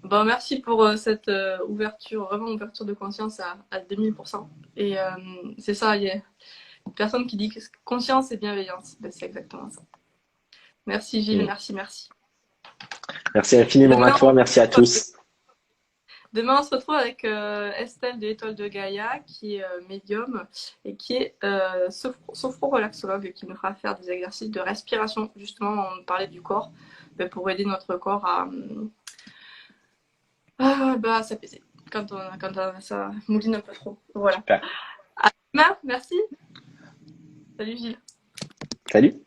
Bon, merci pour cette ouverture, vraiment ouverture de conscience à 2000%. Et c'est ça, il y a une personne qui dit que conscience et bienveillance. Ben, c'est exactement ça. Merci Gilles, merci. Merci infiniment à toi, merci à tous. Demain, on se retrouve avec Estelle de l'Étoile de Gaïa, qui est médium et qui est sophro-relaxologue, qui nous fera faire des exercices de respiration. Justement, on parlait du corps, pour aider notre corps à s'apaiser quand ça mouline un peu trop. Voilà. Super. À demain, merci. Salut Gilles. Salut.